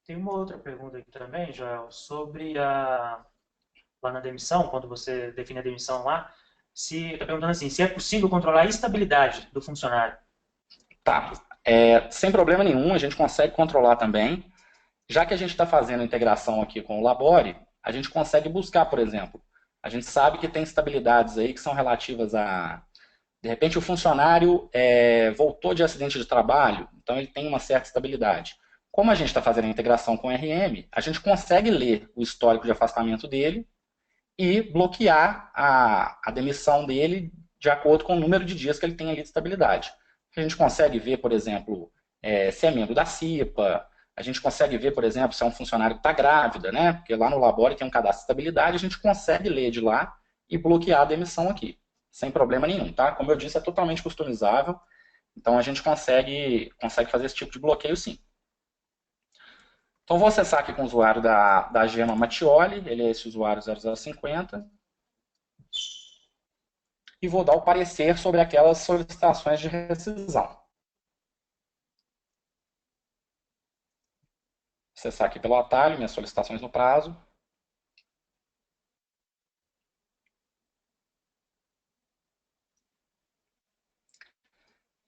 Tem uma outra pergunta aqui também, Joel, sobre lá na demissão, quando você define a demissão lá, se está perguntando assim, se é possível controlar a estabilidade do funcionário. Tá. Sem problema nenhum, a gente consegue controlar também. Já que a gente está fazendo a integração aqui com o Labore, a gente consegue buscar, por exemplo, a gente sabe que tem estabilidades aí que são relativas a... De repente o funcionário voltou de acidente de trabalho, então ele tem uma certa estabilidade. Como a gente está fazendo a integração com o RM, a gente consegue ler o histórico de afastamento dele e bloquear a demissão dele de acordo com o número de dias que ele tem ali de estabilidade. A gente consegue ver, por exemplo, se é membro da CIPA, a gente consegue ver, por exemplo, se é um funcionário que está grávida, né? Porque lá no Labore tem um cadastro de estabilidade, a gente consegue ler de lá e bloquear a demissão aqui, sem problema nenhum, tá? Como eu disse, é totalmente customizável, então a gente consegue fazer esse tipo de bloqueio sim. Então vou acessar aqui com o usuário da Gema Mattioli, ele é esse usuário 0050, e vou dar o parecer sobre aquelas solicitações de rescisão. Acessar aqui pelo atalho, minhas solicitações no prazo.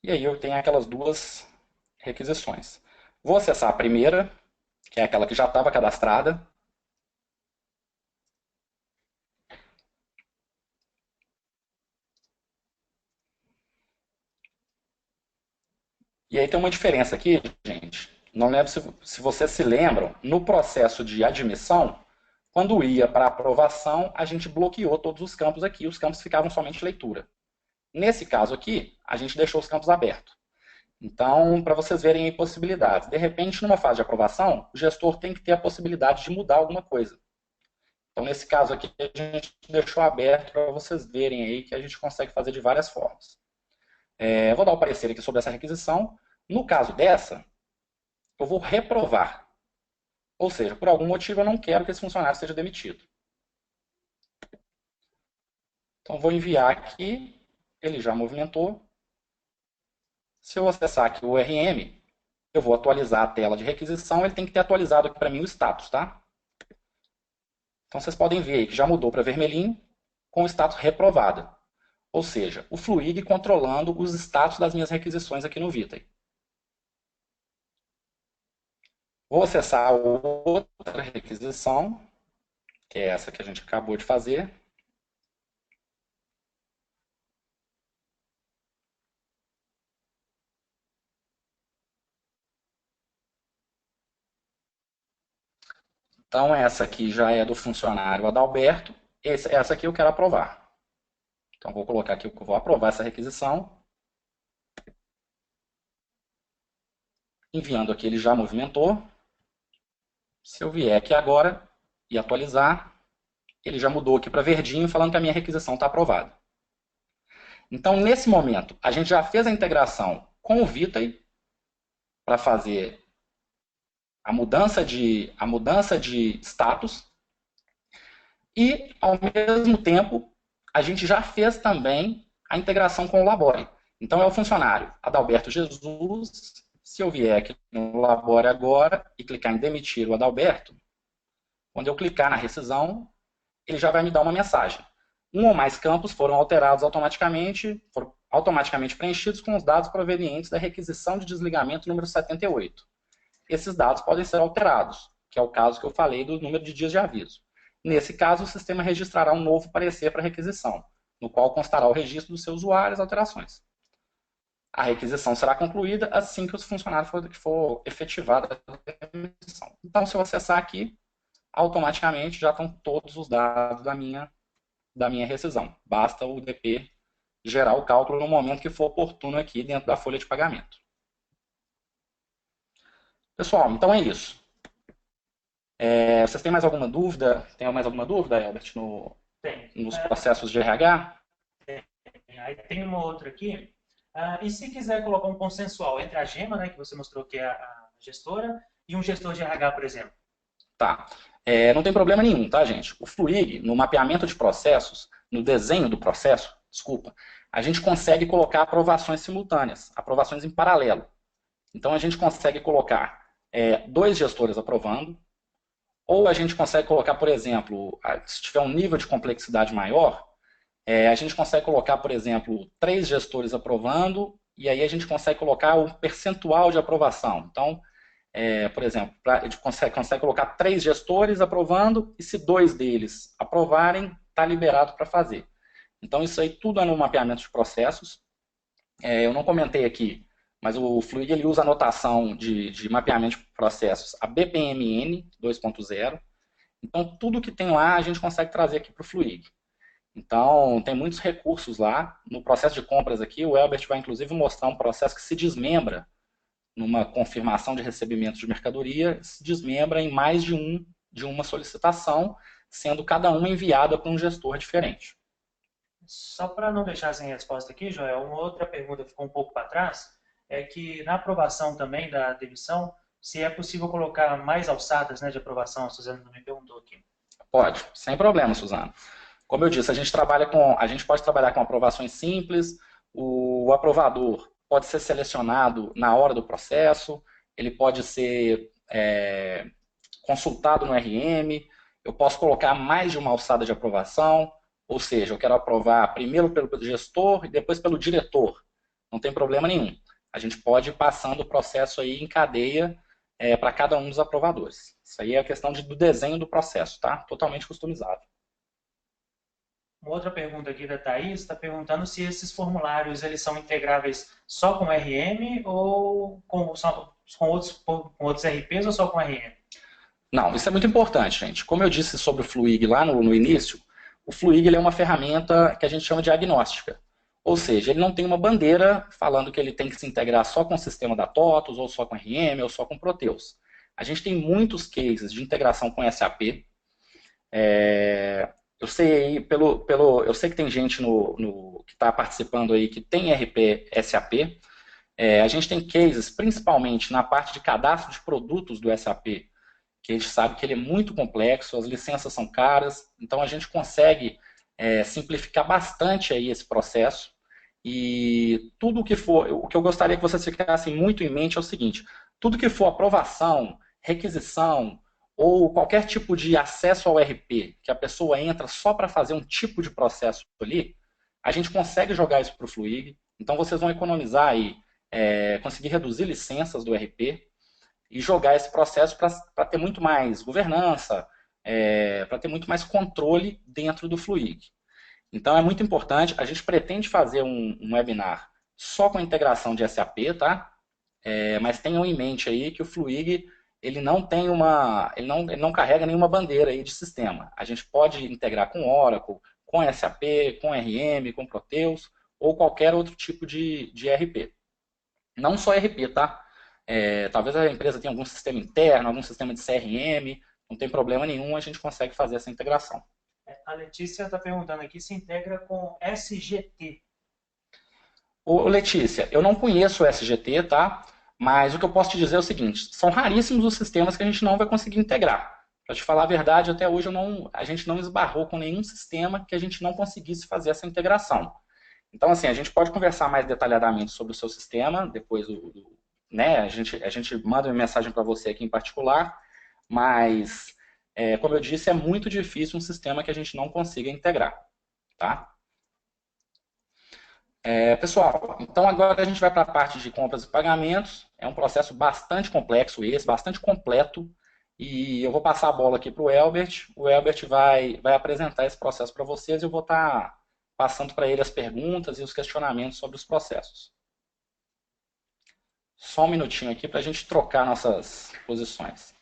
E aí eu tenho aquelas duas requisições. Vou acessar a primeira, que é aquela que já estava cadastrada. E aí tem uma diferença aqui, gente. Não lembro se vocês se lembram, no processo de admissão, quando ia para aprovação, a gente bloqueou todos os campos aqui, os campos ficavam somente leitura. Nesse caso aqui, a gente deixou os campos abertos. Então, para vocês verem aí possibilidades. De repente, numa fase de aprovação, o gestor tem que ter a possibilidade de mudar alguma coisa. Então, nesse caso aqui, a gente deixou aberto para vocês verem aí que a gente consegue fazer de várias formas. Vou dar o parecer aqui sobre essa requisição. No caso dessa, eu vou reprovar. Ou seja, por algum motivo eu não quero que esse funcionário seja demitido. Então, vou enviar aqui, ele já movimentou. Se eu acessar aqui o URM, eu vou atualizar a tela de requisição, ele tem que ter atualizado aqui para mim o status, tá? Então, vocês podem ver aí que já mudou para vermelhinho, com o status reprovada. Ou seja, o Fluig controlando os status das minhas requisições aqui no Vitae. Vou acessar outra requisição, que é essa que a gente acabou de fazer. Então, essa aqui já é do funcionário Adalberto. Essa aqui eu quero aprovar. Então, vou colocar aqui que eu vou aprovar essa requisição. Enviando aqui, ele já movimentou. Se eu vier aqui agora e atualizar, ele já mudou aqui para verdinho, falando que a minha requisição está aprovada. Então, nesse momento, a gente já fez a integração com o Vitae para fazer a mudança de status e, ao mesmo tempo, a gente já fez também a integração com o Labore. Então, é o funcionário Adalberto Jesus. Se eu vier aqui no Labore agora e clicar em demitir o Adalberto, quando eu clicar na rescisão, ele já vai me dar uma mensagem. Um ou mais campos foram alterados automaticamente, foram automaticamente preenchidos com os dados provenientes da requisição de desligamento número 78. Esses dados podem ser alterados, que é o caso que eu falei do número de dias de aviso. Nesse caso, o sistema registrará um novo parecer para requisição, no qual constará o registro do seu usuário e as alterações. A requisição será concluída assim que o funcionário for efetivada a demissão. Então, se eu acessar aqui, automaticamente já estão todos os dados da minha rescisão. Basta o DP gerar o cálculo no momento que for oportuno aqui dentro da folha de pagamento. Pessoal, então é isso. Vocês têm mais alguma dúvida? Tem mais alguma dúvida, Herbert, nos processos de RH? Aí tem uma outra aqui. E se quiser colocar um consensual entre a Gema, né, que você mostrou que é a gestora, e um gestor de RH, por exemplo? Tá. Não tem problema nenhum, tá, gente? O Fluig, no mapeamento de processos, no desenho do processo, desculpa, a gente consegue colocar aprovações simultâneas, aprovações em paralelo. Então, a gente consegue colocar 2 gestores aprovando, ou a gente consegue colocar, por exemplo, se tiver um nível de complexidade maior, a gente consegue colocar, por exemplo, 3 gestores aprovando, e aí a gente consegue colocar o percentual de aprovação. Então, por exemplo, a gente consegue colocar 3 gestores aprovando, e se 2 deles aprovarem, está liberado para fazer. Então, isso aí tudo é no mapeamento de processos. Eu não comentei aqui, mas o Fluig ele usa a notação de mapeamento de processos, a BPMN 2.0. Então, tudo que tem lá, a gente consegue trazer aqui para o Fluig. Então, tem muitos recursos lá. No processo de compras aqui, o Elbert vai inclusive mostrar um processo que se desmembra numa confirmação de recebimento de mercadoria, se desmembra em mais de uma solicitação, sendo cada uma enviada para um gestor diferente. Só para não deixar sem resposta aqui, Joel, uma outra pergunta que ficou um pouco para trás, é que na aprovação também da demissão, se é possível colocar mais alçadas, né, de aprovação, a Suzana me perguntou aqui. Pode, sem problema, Suzana. Como eu disse, a gente pode trabalhar com aprovações simples, o aprovador pode ser selecionado na hora do processo, ele pode ser consultado no RM, eu posso colocar mais de uma alçada de aprovação, ou seja, eu quero aprovar primeiro pelo gestor e depois pelo diretor. Não tem problema nenhum. A gente pode ir passando o processo aí em cadeia para cada um dos aprovadores. Isso aí é a questão do desenho do processo, tá? Totalmente customizável. Uma outra pergunta aqui da Thaís está perguntando se esses formulários eles são integráveis só com RM ou com outros RPs ou só com RM? Não, isso é muito importante, gente. Como eu disse sobre o Fluig lá no início, o Fluig ele é uma ferramenta que a gente chama de agnóstica. Ou seja, ele não tem uma bandeira falando que ele tem que se integrar só com o sistema da TOTUS, ou só com RM, ou só com Proteus. A gente tem muitos cases de integração com SAP. Eu sei eu sei que tem gente que está participando aí que tem RP SAP. A gente tem cases, principalmente na parte de cadastro de produtos do SAP, que a gente sabe que ele é muito complexo, as licenças são caras, então a gente consegue simplificar bastante aí esse processo. E tudo que for, o que eu gostaria que vocês ficassem muito em mente é o seguinte: tudo que for aprovação, requisição ou qualquer tipo de acesso ao RP, que a pessoa entra só para fazer um tipo de processo ali, a gente consegue jogar isso para o Fluig. Então vocês vão economizar aí, conseguir reduzir licenças do RP e jogar esse processo para ter muito mais governança, para ter muito mais controle dentro do Fluig. Então é muito importante, a gente pretende fazer um webinar só com a integração de SAP, tá? Mas tenham em mente aí que o Fluig ele não tem ele não carrega nenhuma bandeira aí de sistema. A gente pode integrar com Oracle, com SAP, com RM, com Proteus ou qualquer outro tipo de RP. Não só RP, tá? Talvez a empresa tenha algum sistema interno, algum sistema de CRM, não tem problema nenhum, a gente consegue fazer essa integração. A Letícia está perguntando aqui se integra com SGT. Ô, Letícia, eu não conheço o SGT, tá? Mas o que eu posso te dizer é o seguinte: são raríssimos os sistemas que a gente não vai conseguir integrar. Para te falar a verdade, até hoje a gente não esbarrou com nenhum sistema que a gente não conseguisse fazer essa integração. Então, assim, a gente pode conversar mais detalhadamente sobre o seu sistema, depois né, a gente manda uma mensagem para você aqui em particular, mas, como eu disse, é muito difícil um sistema que a gente não consiga integrar, tá? Pessoal, então agora a gente vai para a parte de compras e pagamentos. É um processo bastante complexo esse, bastante completo. E eu vou passar a bola aqui para o Elbert. O Elbert vai apresentar esse processo para vocês e eu vou estar passando para ele as perguntas e os questionamentos sobre os processos. Só um minutinho aqui para a gente trocar nossas posições.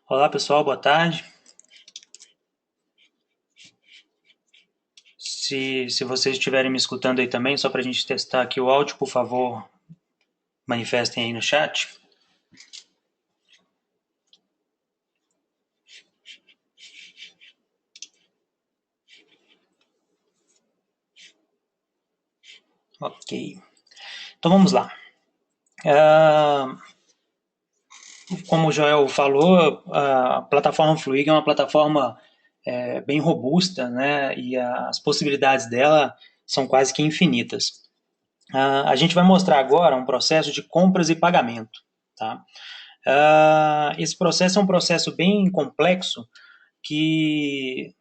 Olá pessoal, boa tarde. Se vocês estiverem me escutando aí também, só para a gente testar aqui o áudio, por favor, manifestem aí no chat. Ok. Então vamos lá. Como o Joel falou, a plataforma Fluig é uma plataforma bem robusta, né? E as possibilidades dela são quase que infinitas. A gente vai mostrar agora um processo de compras e pagamento, tá? Esse processo é um processo bem complexo que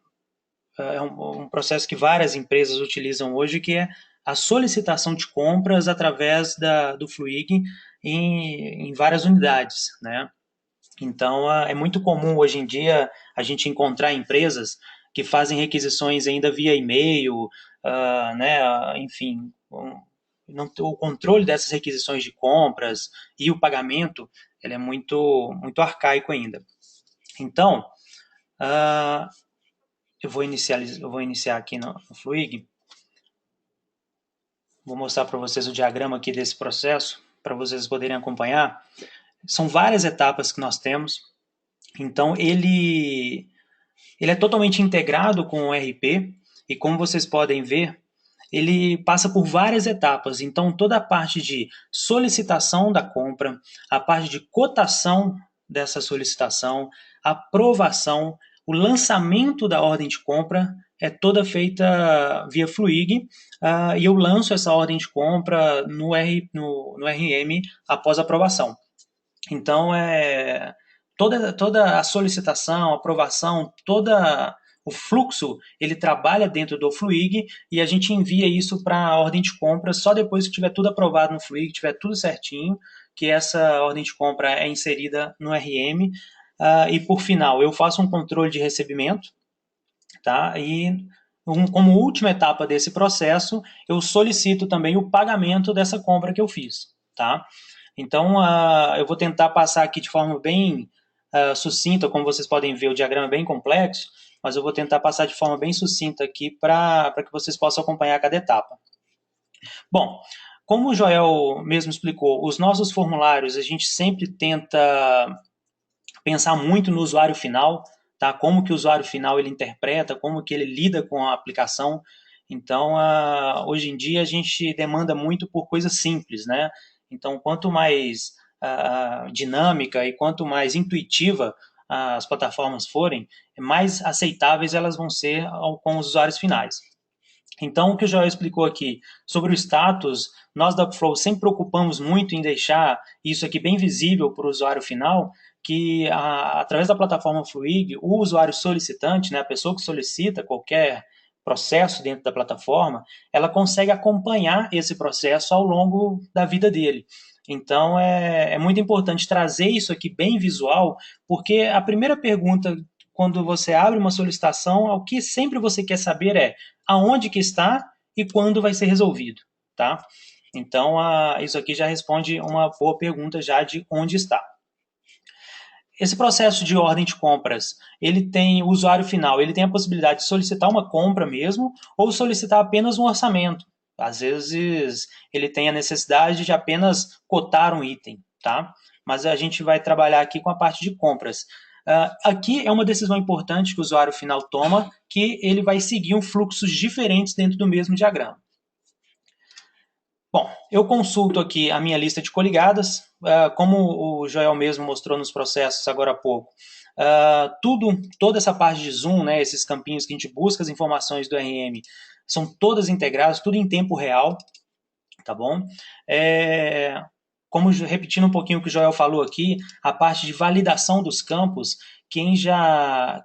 é um processo que várias empresas utilizam hoje, que é a solicitação de compras através do Fluig em várias unidades, né? Então, é muito comum hoje em dia a gente encontrar empresas que fazem requisições ainda via e-mail, né? Enfim, o controle dessas requisições de compras e o pagamento, ele é muito arcaico ainda. Então, eu vou iniciar aqui no Fluig. Vou mostrar para vocês o diagrama aqui desse processo, para vocês poderem acompanhar. São várias etapas que nós temos. Então, ele é totalmente integrado com o RP e, como vocês podem ver, ele passa por várias etapas. Então, toda a parte de solicitação da compra, a parte de cotação dessa solicitação, a aprovação, o lançamento da ordem de compra é toda feita via Fluig, e eu lanço essa ordem de compra no RM após aprovação. Então, toda a solicitação, aprovação, toda o fluxo, ele trabalha dentro do Fluig e a gente envia isso para a ordem de compra só depois que tiver tudo aprovado no Fluig, tiver tudo certinho, que essa ordem de compra é inserida no RM. E por final, eu faço um controle de recebimento, tá? E como última etapa desse processo, eu solicito também o pagamento dessa compra que eu fiz, tá? Então, eu vou tentar passar aqui de forma bem sucinta, como vocês podem ver, o diagrama é bem complexo, mas eu vou tentar passar de forma bem sucinta aqui para que vocês possam acompanhar cada etapa. Bom, como o Joel mesmo explicou, os nossos formulários, a gente sempre tenta pensar muito no usuário final, tá? Como que o usuário final ele interpreta, como que ele lida com a aplicação. Então, hoje em dia, a gente demanda muito por coisas simples, né? Então, quanto mais dinâmica e quanto mais intuitiva as plataformas forem, mais aceitáveis elas vão ser com os usuários finais. Então, o que o Joel explicou aqui sobre o status, nós da Upflow sempre preocupamos muito em deixar isso aqui bem visível para o usuário final, que através da plataforma Fluig, o usuário solicitante, né, a pessoa que solicita qualquer processo dentro da plataforma, ela consegue acompanhar esse processo ao longo da vida dele. Então, é muito importante trazer isso aqui bem visual, porque a primeira pergunta, quando você abre uma solicitação, o que sempre você quer saber é aonde que está e quando vai ser resolvido, tá? Então, isso aqui já responde uma boa pergunta já de onde está. Esse processo de ordem de compras, ele tem o usuário final, ele tem a possibilidade de solicitar uma compra mesmo ou solicitar apenas um orçamento. Às vezes, ele tem a necessidade de apenas cotar um item, tá? Mas a gente vai trabalhar aqui com a parte de compras. Aqui é uma decisão importante que o usuário final toma, que ele vai seguir um fluxos diferentes dentro do mesmo diagrama. Bom, eu consulto aqui a minha lista de coligadas, como o Joel mesmo mostrou nos processos agora há pouco. Toda essa parte de zoom, né, esses campinhos que a gente busca as informações do RM, são todas integradas, tudo em tempo real, tá bom? Como repetindo um pouquinho o que o Joel falou aqui, a parte de validação dos campos, quem está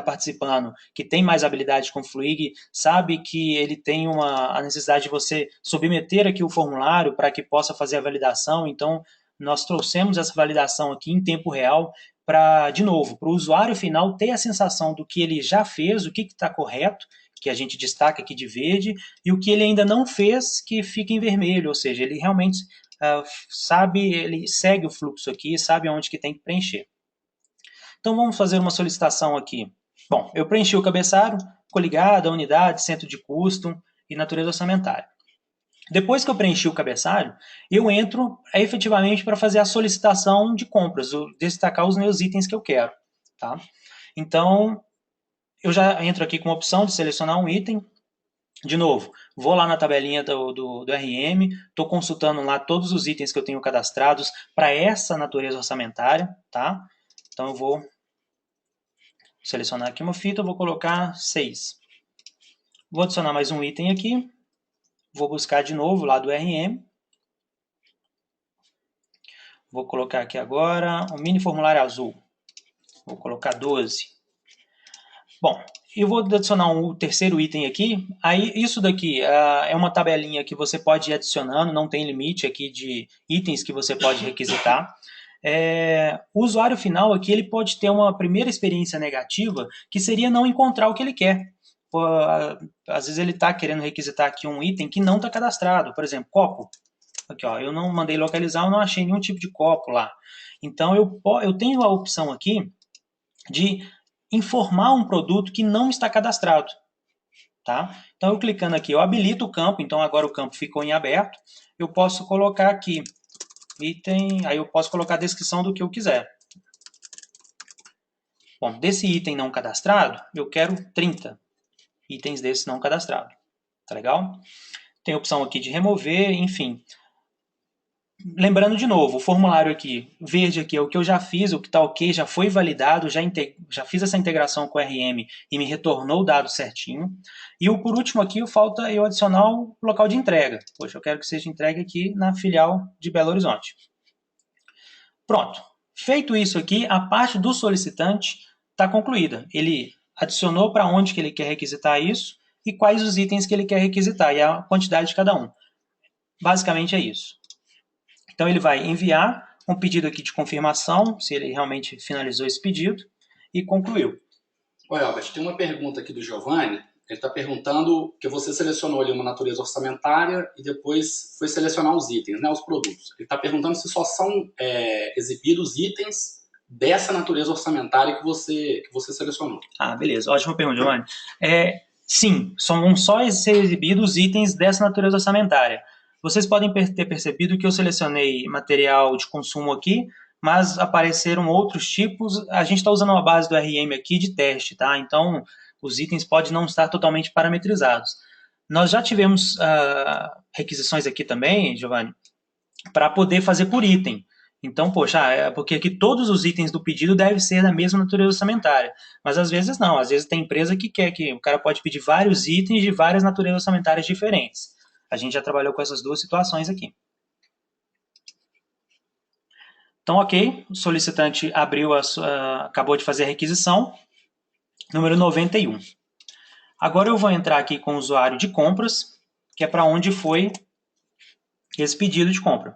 participando, que tem mais habilidade com o Fluig, sabe que ele tem a necessidade de você submeter aqui o formulário para que possa fazer a validação. Então, nós trouxemos essa validação aqui em tempo real para, de novo, para o usuário final ter a sensação do que ele já fez, o que está correto, que a gente destaca aqui de verde, e o que ele ainda não fez, que fica em vermelho, ou seja, ele realmente sabe, ele segue o fluxo aqui, sabe onde que tem que preencher. Então, vamos fazer uma solicitação aqui. Bom, eu preenchi o cabeçalho, coligada, unidade, centro de custo e natureza orçamentária. Depois que eu preenchi o cabeçalho, eu entro efetivamente para fazer a solicitação de compras, destacar os meus itens que eu quero. Tá? Então, eu já entro aqui com a opção de selecionar um item. De novo, vou lá na tabelinha do RM, estou consultando lá todos os itens que eu tenho cadastrados para essa natureza orçamentária. Tá? Então, eu vou selecionar aqui uma fita, eu vou colocar 6. Vou adicionar mais um item aqui. Vou buscar de novo lá do RM. Vou colocar aqui agora um mini formulário azul. Vou colocar 12. Bom, eu vou adicionar um terceiro item aqui. Aí, isso daqui é uma tabelinha que você pode ir adicionando, não tem limite aqui de itens que você pode requisitar. O usuário final aqui ele pode ter uma primeira experiência negativa, que seria não encontrar o que ele quer. Às vezes ele está querendo requisitar aqui um item que não está cadastrado, por exemplo, copo. Aqui, ó, eu não mandei localizar, eu não achei nenhum tipo de copo lá. Então eu tenho a opção aqui de informar um produto que não está cadastrado. Tá? Então eu clicando aqui, eu habilito o campo, então agora o campo ficou em aberto. Eu posso colocar aqui item, aí eu posso colocar a descrição do que eu quiser. Bom, desse item não cadastrado, eu quero 30 itens desses não cadastrados. Tá legal? Tem a opção aqui de remover, enfim. lembrando de novo, o formulário aqui, verde aqui, é o que eu já fiz, o que está ok, já foi validado, já fiz essa integração com o RM e me retornou o dado certinho. E o por último aqui, falta eu adicionar o local de entrega. Poxa, eu quero que seja entregue aqui na filial de Belo Horizonte. Pronto. Feito isso aqui, a parte do solicitante está concluída. Ele adicionou para onde que ele quer requisitar isso e quais os itens que ele quer requisitar e a quantidade de cada um. Basicamente é isso. Então ele vai enviar um pedido aqui de confirmação, se ele realmente finalizou esse pedido, e concluiu. Oi, Albert, tem uma pergunta aqui do Giovanni. Ele está perguntando que você selecionou ali uma natureza orçamentária e depois foi selecionar os itens, né, os produtos. Ele está perguntando se só são exibidos itens dessa natureza orçamentária que você selecionou. Ah, beleza. Ótima pergunta, Giovanni. Sim, vão só ser exibidos itens dessa natureza orçamentária. Vocês podem ter percebido que eu selecionei material de consumo aqui, mas apareceram outros tipos. A gente está usando uma base do RM aqui de teste, tá? Então, os itens podem não estar totalmente parametrizados. Nós já tivemos requisições aqui também, Giovanni, para poder fazer por item. Então, poxa, porque aqui todos os itens do pedido devem ser da mesma natureza orçamentária. Mas às vezes não, às vezes tem empresa que quer que o cara pode pedir vários itens de várias naturezas orçamentárias diferentes. A gente já trabalhou com essas duas situações aqui. Então, ok, o solicitante acabou de fazer a requisição, número 91. Agora eu vou entrar aqui com o usuário de compras, que é para onde foi esse pedido de compra.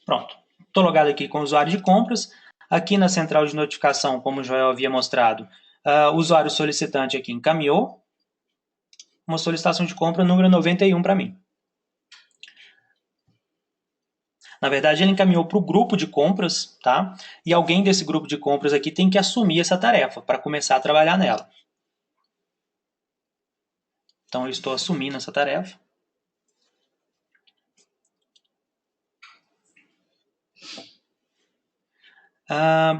Pronto, estou logado aqui com o usuário de compras. Aqui na central de notificação, como o Joel havia mostrado, o usuário solicitante aqui encaminhou uma solicitação de compra número 91 para mim. Na verdade, ele encaminhou para o grupo de compras, tá? E alguém desse grupo de compras aqui tem que assumir essa tarefa para começar a trabalhar nela. Então, eu estou assumindo essa tarefa.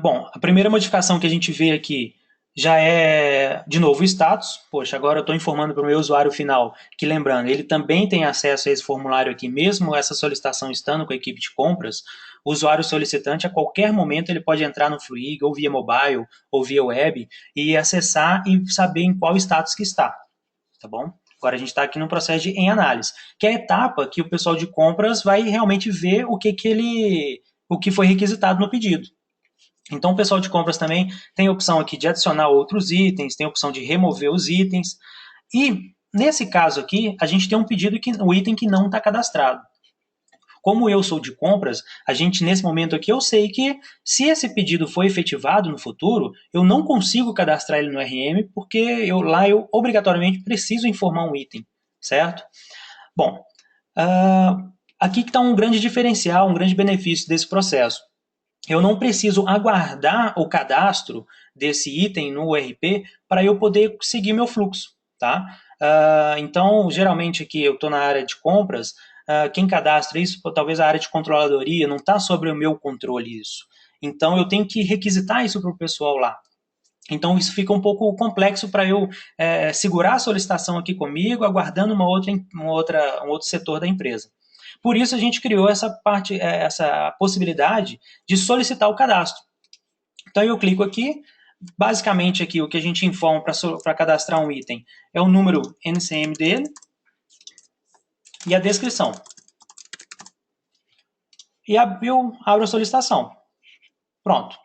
Bom, a primeira modificação que a gente vê aqui já é, de novo, o status. Poxa, agora eu estou informando para o meu usuário final que, lembrando, ele também tem acesso a esse formulário aqui, mesmo essa solicitação estando com a equipe de compras. O usuário solicitante, a qualquer momento, ele pode entrar no Fluig, ou via mobile, ou via web, e acessar e saber em qual status que está. Tá bom? Agora a gente está aqui no processo de em análise, que é a etapa que o pessoal de compras vai realmente ver o que foi requisitado no pedido. Então, o pessoal de compras também tem a opção aqui de adicionar outros itens, tem a opção de remover os itens. E, nesse caso aqui, a gente tem um pedido, o item que não está cadastrado. Como eu sou de compras, a gente, nesse momento aqui, eu sei que se esse pedido for efetivado no futuro, eu não consigo cadastrar ele no RM, porque eu obrigatoriamente preciso informar um item, certo? Bom, aqui que está um grande diferencial, um grande benefício desse processo. Eu não preciso aguardar o cadastro desse item no URP para eu poder seguir meu fluxo, tá? Então, geralmente aqui eu estou na área de compras, quem cadastra isso, talvez a área de controladoria, não está sobre o meu controle isso. Então, eu tenho que requisitar isso para o pessoal lá. Então, isso fica um pouco complexo para eu segurar a solicitação aqui comigo, aguardando um outro setor da empresa. Por isso, a gente criou essa possibilidade de solicitar o cadastro. Então, eu clico aqui. Basicamente, aqui, o que a gente informa para cadastrar um item é o número NCM dele e a descrição. E eu abro a solicitação. Pronto.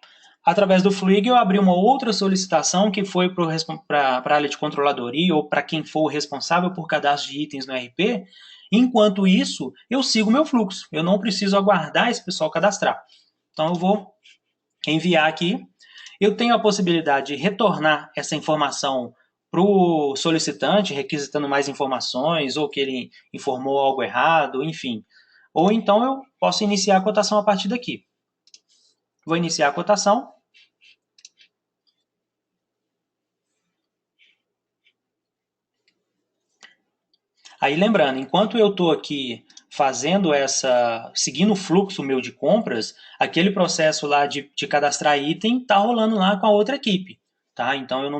Através do Fluig, eu abri uma outra solicitação que foi para a área de controladoria ou para quem for o responsável por cadastro de itens no RP. Enquanto isso, eu sigo o meu fluxo. Eu não preciso aguardar esse pessoal cadastrar. Então, eu vou enviar aqui. Eu tenho a possibilidade de retornar essa informação para o solicitante, requisitando mais informações, ou que ele informou algo errado, enfim. Ou então eu posso iniciar a cotação a partir daqui. Vou iniciar a cotação. Aí lembrando, enquanto eu estou aqui seguindo o fluxo meu de compras, aquele processo lá de cadastrar item está rolando lá com a outra equipe, tá? Então eu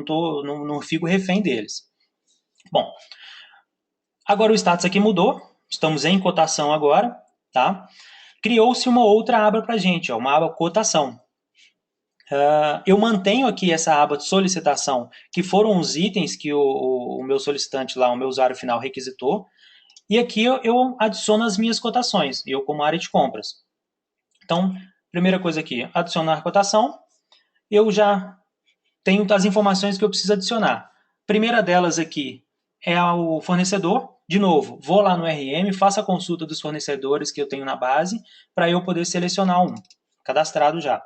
não fico refém deles. Bom, agora o status aqui mudou, estamos em cotação agora, tá? Criou-se uma outra aba para a gente, ó, uma aba cotação. Eu mantenho aqui essa aba de solicitação, que foram os itens que o meu solicitante lá, o meu usuário final requisitou, e aqui eu adiciono as minhas cotações, eu como área de compras. Então, primeira coisa aqui, adicionar cotação, eu já tenho as informações que eu preciso adicionar. Primeira delas aqui é o fornecedor. De novo, vou lá no RM, faço a consulta dos fornecedores que eu tenho na base, para eu poder selecionar um, cadastrado já.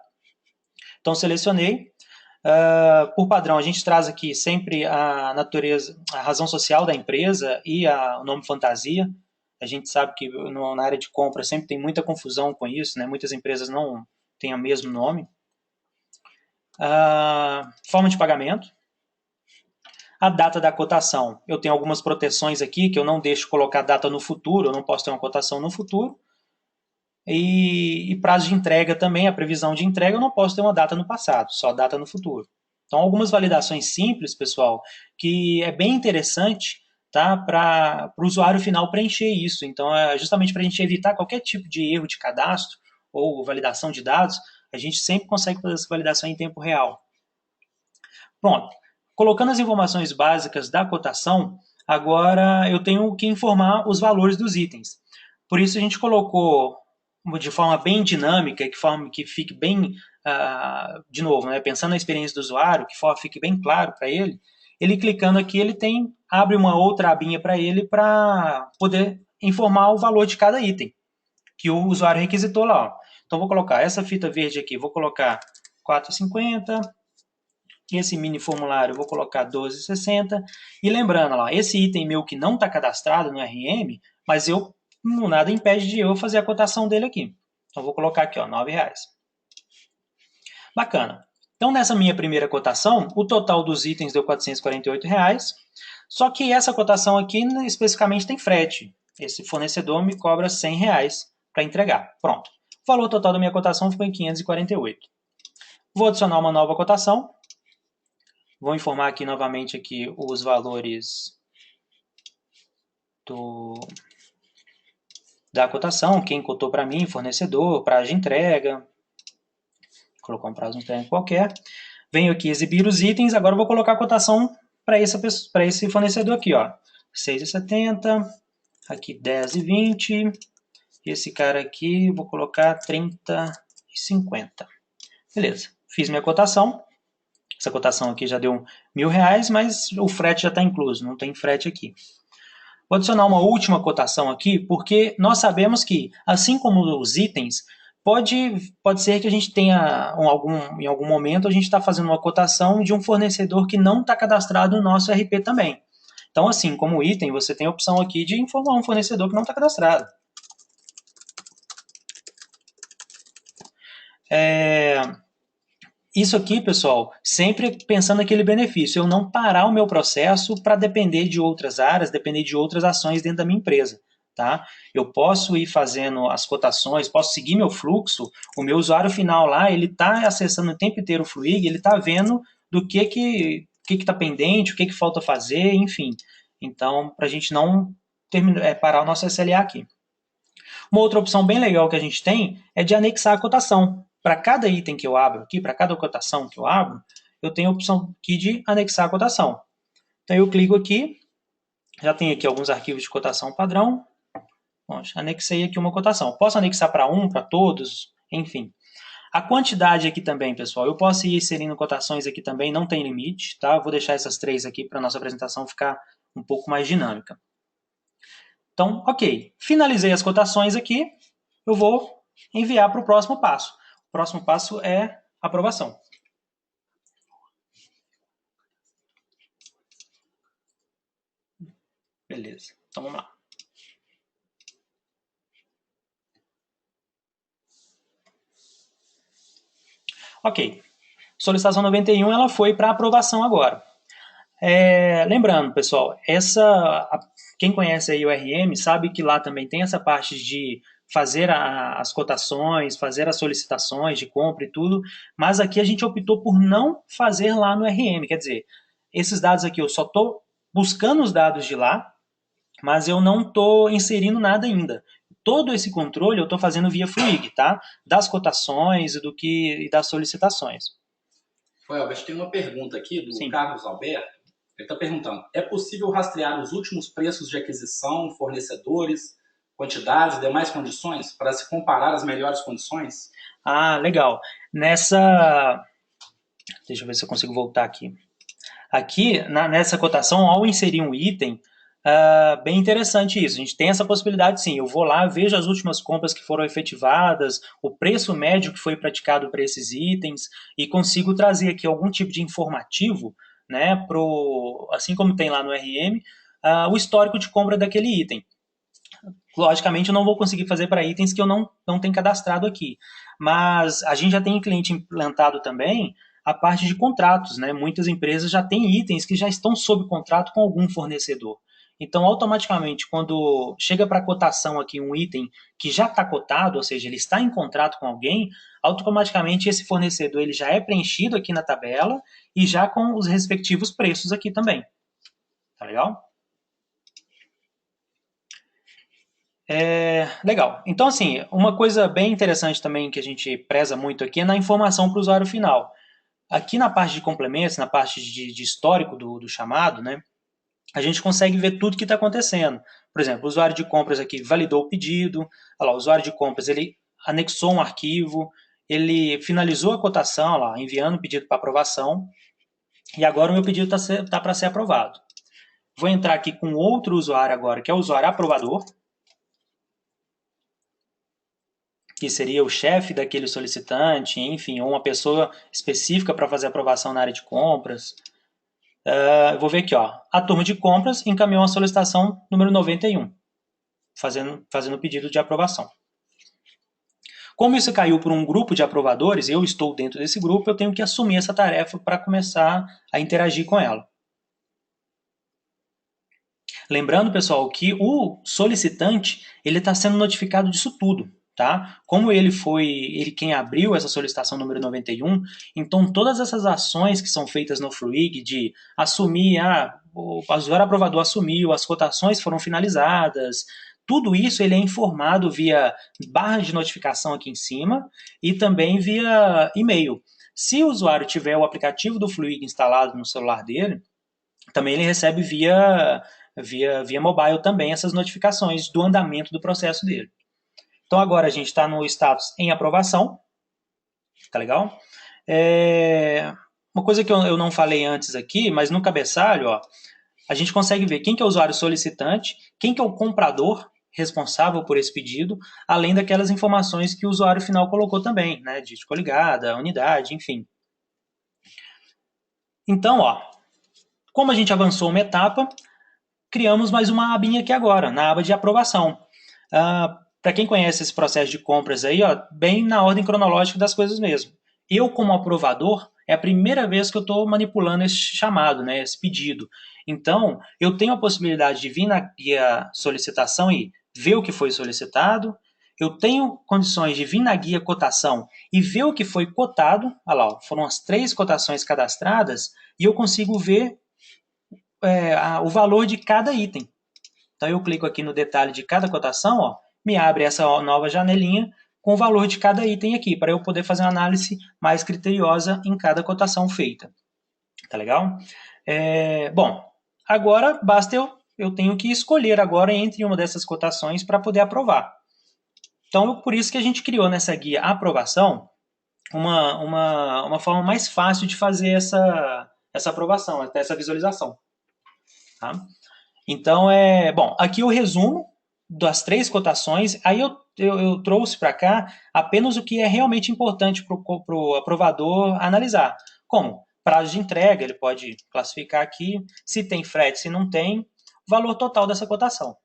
Então, selecionei. Por padrão, a gente traz aqui sempre a natureza, a razão social da empresa e o nome fantasia. A gente sabe que na área de compra sempre tem muita confusão com isso, né? Muitas empresas não têm o mesmo nome. Forma de pagamento. A data da cotação. Eu tenho algumas proteções aqui que eu não deixo colocar data no futuro, eu não posso ter uma cotação no futuro. E prazo de entrega também, a previsão de entrega, eu não posso ter uma data no passado, só data no futuro. Então, algumas validações simples, pessoal, que é bem interessante, tá, para o usuário final preencher isso. Então, é justamente para a gente evitar qualquer tipo de erro de cadastro ou validação de dados, a gente sempre consegue fazer essa validação em tempo real. Pronto. Colocando as informações básicas da cotação, agora eu tenho que informar os valores dos itens. Por isso a gente colocou de forma bem dinâmica, de forma que fique bem, de novo, né, pensando na experiência do usuário, que fique bem claro para ele, ele clicando aqui, ele abre uma outra abinha para ele para poder informar o valor de cada item que o usuário requisitou lá. Ó. Então vou colocar essa fita verde aqui, vou colocar 4,50, esse mini formulário eu vou colocar 12,60. E lembrando, lá, esse item meu que não está cadastrado no RM, mas nada impede de eu fazer a cotação dele aqui. Então vou colocar aqui, ó, R$9. Bacana. Então nessa minha primeira cotação, o total dos itens deu R$448. Só que essa cotação aqui especificamente tem frete. Esse fornecedor me cobra R$100 para entregar. Pronto. O valor total da minha cotação ficou em 548. Vou adicionar uma nova cotação. Vou informar aqui novamente aqui os valores da cotação, quem cotou para mim, fornecedor, prazo de entrega. Vou colocar um prazo de entrega qualquer. Venho aqui exibir os itens, agora eu vou colocar a cotação para esse fornecedor aqui, ó. 6,70, aqui 10,20, esse cara aqui vou colocar 30,50. Beleza, fiz minha cotação. Essa cotação aqui já deu R$1.000, mas o frete já está incluso, não tem frete aqui. Vou adicionar uma última cotação aqui, porque nós sabemos que, assim como os itens, pode ser que a gente tenha, em algum momento, a gente está fazendo uma cotação de um fornecedor que não está cadastrado no nosso RP também. Então, assim, como item, você tem a opção aqui de informar um fornecedor que não está cadastrado. Isso aqui, pessoal, sempre pensando naquele benefício, eu não parar o meu processo para depender de outras áreas, depender de outras ações dentro da minha empresa. Tá? Eu posso ir fazendo as cotações, posso seguir meu fluxo, o meu usuário final lá, ele está acessando o tempo inteiro o Fluig, ele está vendo do que está pendente, o que falta fazer, enfim. Então, para a gente não parar o nosso SLA aqui. Uma outra opção bem legal que a gente tem é de anexar a cotação. Para cada item que eu abro aqui, para cada cotação que eu abro, eu tenho a opção aqui de anexar a cotação. Então eu clico aqui, já tenho aqui alguns arquivos de cotação padrão. Bom, anexei aqui uma cotação. Posso anexar para um, para todos, enfim. A quantidade aqui também, pessoal, eu posso ir inserindo cotações aqui também, não tem limite, tá? Vou deixar essas 3 aqui para a nossa apresentação ficar um pouco mais dinâmica. Então, ok. Finalizei as cotações aqui, eu vou enviar para o próximo passo. O próximo passo é aprovação. Beleza, então vamos lá. Ok, solicitação 91 ela foi para aprovação agora. Lembrando, pessoal, quem conhece aí o RM sabe que lá também tem essa parte de fazer as cotações, fazer as solicitações de compra e tudo, mas aqui a gente optou por não fazer lá no RM, quer dizer, esses dados aqui eu só estou buscando os dados de lá, mas eu não estou inserindo nada ainda. Todo esse controle eu estou fazendo via Fluig, tá? Das cotações e das solicitações. Foi, Albert, tem uma pergunta aqui do Sim. Carlos Alberto. Ele está perguntando: é possível rastrear os últimos preços de aquisição, fornecedores, quantidades e demais condições para se comparar as melhores condições? Ah, legal. Nessa. Deixa eu ver se eu consigo voltar aqui. Aqui, nessa cotação, ao inserir um item, bem interessante isso. A gente tem essa possibilidade sim. Eu vou lá, vejo as últimas compras que foram efetivadas, o preço médio que foi praticado para esses itens e consigo trazer aqui algum tipo de informativo, né, assim como tem lá no RM, o histórico de compra daquele item. Logicamente, eu não vou conseguir fazer para itens que eu não tenho cadastrado aqui. Mas a gente já tem cliente implantado também a parte de contratos, né? Muitas empresas já têm itens que já estão sob contrato com algum fornecedor. Então, automaticamente, quando chega para cotação aqui um item que já está cotado, ou seja, ele está em contrato com alguém, automaticamente esse fornecedor ele já é preenchido aqui na tabela e já com os respectivos preços aqui também. Tá legal? Legal. Então, assim, uma coisa bem interessante também que a gente preza muito aqui é na informação para o usuário final. Aqui na parte de complementos, na parte de histórico do chamado, né, a gente consegue ver tudo que está acontecendo. Por exemplo, o usuário de compras aqui validou o pedido, olha lá, o usuário de compras ele anexou um arquivo, ele finalizou a cotação, olha lá, enviando o pedido para aprovação, e agora o meu pedido está para ser aprovado. Vou entrar aqui com outro usuário agora, que é o usuário aprovador, que seria o chefe daquele solicitante, enfim, ou uma pessoa específica para fazer aprovação na área de compras. Eu vou ver aqui, ó, a turma de compras encaminhou a solicitação número 91, fazendo o pedido de aprovação. Como isso caiu por um grupo de aprovadores, eu estou dentro desse grupo, eu tenho que assumir essa tarefa para começar a interagir com ela. Lembrando, pessoal, que o solicitante ele está sendo notificado disso tudo. Tá? Como ele foi ele quem abriu essa solicitação número 91, então todas essas ações que são feitas no Fluig de assumir, o usuário aprovador assumiu, as cotações foram finalizadas, tudo isso ele é informado via barra de notificação aqui em cima e também via e-mail. Se o usuário tiver o aplicativo do Fluig instalado no celular dele, também ele recebe via mobile também essas notificações do andamento do processo dele. Então agora a gente está no status em aprovação, tá legal? Uma coisa que eu não falei antes aqui, mas no cabeçalho, ó, a gente consegue ver quem que é o usuário solicitante, quem que é o comprador responsável por esse pedido, além daquelas informações que o usuário final colocou também, né, de coligada, unidade, enfim. Então, ó, como a gente avançou uma etapa, criamos mais uma abinha aqui agora, na aba de aprovação. Para quem conhece esse processo de compras aí, ó, bem na ordem cronológica das coisas mesmo. Eu, como aprovador, é a primeira vez que eu estou manipulando esse chamado, né, esse pedido. Então, eu tenho a possibilidade de vir na guia solicitação e ver o que foi solicitado. Eu tenho condições de vir na guia cotação e ver o que foi cotado. Olha lá, foram as 3 cotações cadastradas e eu consigo ver o valor de cada item. Então eu clico aqui no detalhe de cada cotação, ó, me abre essa nova janelinha com o valor de cada item aqui, para eu poder fazer uma análise mais criteriosa em cada cotação feita. Tá legal? Bom, agora basta eu tenho que escolher agora entre uma dessas cotações para poder aprovar. Então, por isso que a gente criou nessa guia aprovação uma forma mais fácil de fazer essa aprovação, até essa visualização. Tá? Então, bom, aqui o resumo das 3 cotações, aí eu trouxe para cá apenas o que é realmente importante para o aprovador analisar. Como? Prazo de entrega, ele pode classificar aqui, se tem frete, se não tem, valor total dessa cotação.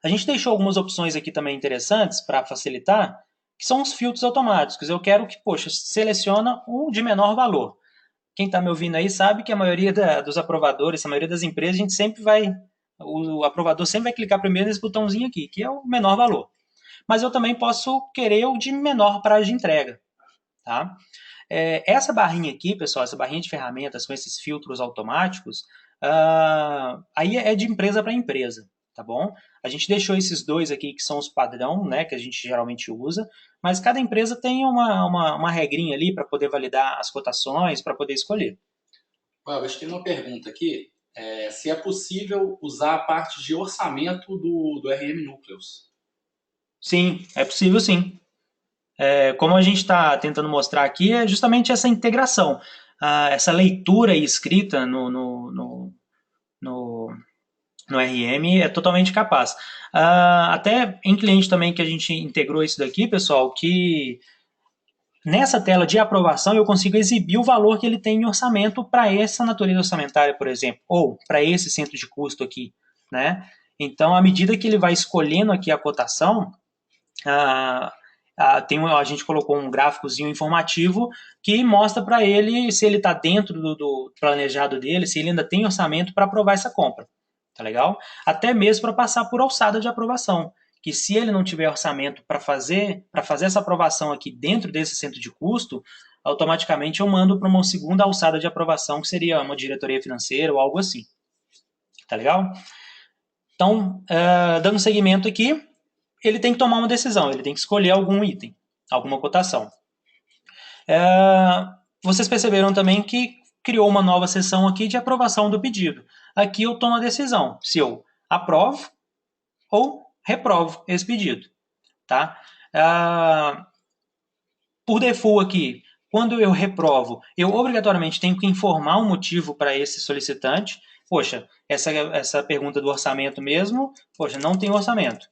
A gente deixou algumas opções aqui também interessantes para facilitar, que são os filtros automáticos. Eu quero que, poxa, seleciona o de menor valor. Quem está me ouvindo aí sabe que a maioria dos aprovadores, a maioria das empresas, a gente sempre o aprovador sempre vai clicar primeiro nesse botãozinho aqui, que é o menor valor. Mas eu também posso querer o de menor prazo de entrega. Tá? Essa barrinha aqui, pessoal, essa barrinha de ferramentas com esses filtros automáticos, aí é de empresa para empresa. tá bom? A gente deixou esses dois aqui que são os padrão, né, que a gente geralmente usa, mas cada empresa tem uma regrinha ali para poder validar as cotações, para poder escolher. Elvis, tem uma pergunta aqui, se é possível usar a parte de orçamento do RM Núcleos. Sim, é possível sim. Como a gente está tentando mostrar aqui, é justamente essa integração, essa leitura e escrita no RM é totalmente capaz. Até em cliente também que a gente integrou isso daqui, pessoal, que nessa tela de aprovação eu consigo exibir o valor que ele tem em orçamento para essa natureza orçamentária, por exemplo, ou para esse centro de custo aqui, né? Então, à medida que ele vai escolhendo aqui a cotação, a gente colocou um gráficozinho informativo que mostra para ele se ele está dentro do planejado dele, se ele ainda tem orçamento para aprovar essa compra. Tá legal? Até mesmo para passar por alçada de aprovação. Que se ele não tiver orçamento para fazer essa aprovação aqui dentro desse centro de custo, automaticamente eu mando para uma segunda alçada de aprovação, que seria uma diretoria financeira ou algo assim. Tá legal? Então, dando seguimento aqui, ele tem que tomar uma decisão, ele tem que escolher algum item, alguma cotação. Vocês perceberam também que criou uma nova seção aqui de aprovação do pedido. Aqui eu tomo a decisão se eu aprovo ou reprovo esse pedido. Tá? Por default aqui, quando eu reprovo, eu obrigatoriamente tenho que informar um motivo para esse solicitante. Poxa, essa pergunta do orçamento mesmo, poxa, não tem orçamento.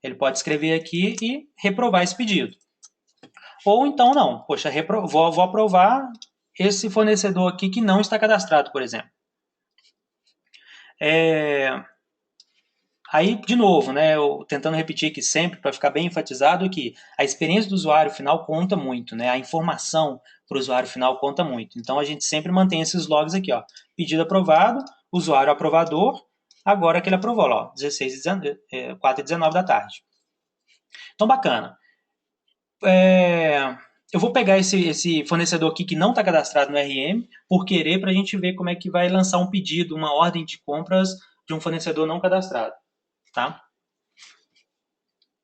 Ele pode escrever aqui e reprovar esse pedido. Ou então não, poxa, vou aprovar esse fornecedor aqui que não está cadastrado, por exemplo. Aí, de novo, né, eu tentando repetir aqui sempre para ficar bem enfatizado que a experiência do usuário final conta muito, né, a informação para o usuário final conta muito. Então, a gente sempre mantém esses logs aqui, ó, pedido aprovado, usuário aprovador, agora que ele aprovou, ó, 4h19 da tarde. Então, bacana. Eu vou pegar esse fornecedor aqui que não está cadastrado no RM, por querer, para a gente ver como é que vai lançar um pedido, uma ordem de compras de um fornecedor não cadastrado. Tá?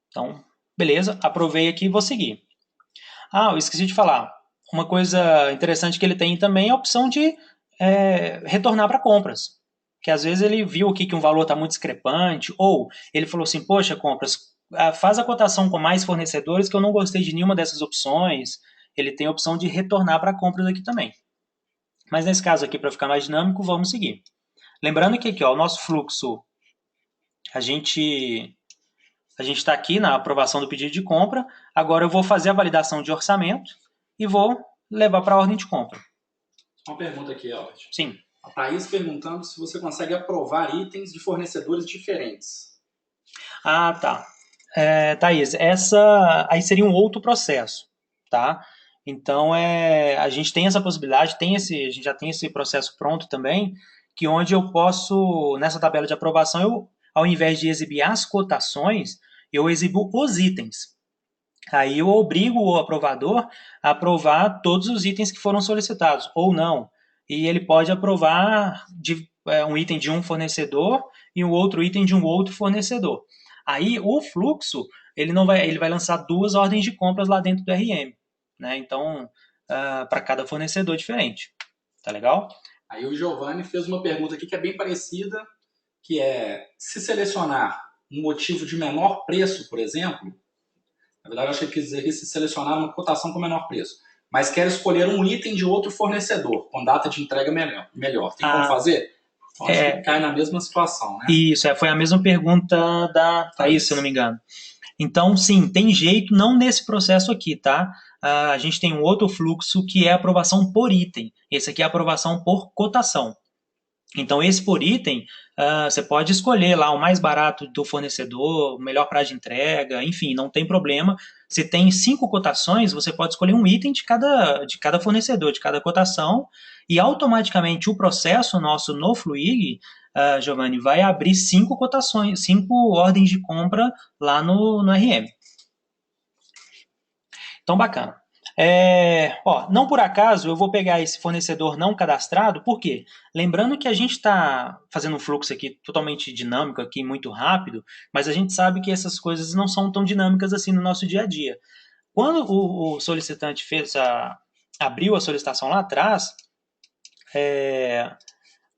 Então, beleza, aprovei aqui e vou seguir. Eu esqueci de falar. Uma coisa interessante que ele tem também é a opção de retornar para compras. Que às vezes ele viu aqui que um valor está muito discrepante, ou ele falou assim, poxa, compras, faz a cotação com mais fornecedores que eu não gostei de nenhuma dessas opções. Ele tem a opção de retornar para compras aqui também. Mas nesse caso aqui, para ficar mais dinâmico, vamos seguir. Lembrando que aqui, ó, o nosso fluxo, a gente está aqui na aprovação do pedido de compra. Agora eu vou fazer a validação de orçamento e vou levar para a ordem de compra. Uma pergunta aqui, Albert. Sim. A Thaís perguntando se você consegue aprovar itens de fornecedores diferentes. Tá. Thaís, essa aí seria um outro processo, tá? Então, a gente tem essa possibilidade, a gente já tem esse processo pronto também, que onde eu posso, nessa tabela de aprovação, ao invés de exibir as cotações, eu exibo os itens. Aí eu obrigo o aprovador a aprovar todos os itens que foram solicitados, ou não. E ele pode aprovar um item de um fornecedor e um outro item de um outro fornecedor. Aí o fluxo, ele vai lançar 2 ordens de compras lá dentro do RM. Né? Então, para cada fornecedor diferente. Tá legal? Aí o Giovanni fez uma pergunta aqui que é bem parecida, que é, se selecionar um motivo de menor preço, por exemplo, na verdade eu achei que quis dizer que se selecionar uma cotação com menor preço, mas quer escolher um item de outro fornecedor, com data de entrega melhor. Tem como fazer? Então, acho que cai na mesma situação, né? Isso, foi a mesma pergunta da Thaís, se eu não me engano. Então, sim, tem jeito, não nesse processo aqui, tá? A gente tem um outro fluxo que é aprovação por item. Esse aqui é aprovação por cotação. Então, esse por item, você pode escolher lá o mais barato do fornecedor, o melhor prazo de entrega, enfim, não tem problema. Se tem 5 cotações, você pode escolher um item de cada fornecedor, de cada cotação, e automaticamente o processo nosso no Fluig, Giovanni, vai abrir 5 cotações, 5 ordens de compra lá no RM. Então, bacana. Não por acaso eu vou pegar esse fornecedor não cadastrado, por quê? Lembrando que a gente está fazendo um fluxo aqui totalmente dinâmico, aqui muito rápido, mas a gente sabe que essas coisas não são tão dinâmicas assim no nosso dia a dia. Quando o solicitante abriu a solicitação lá atrás,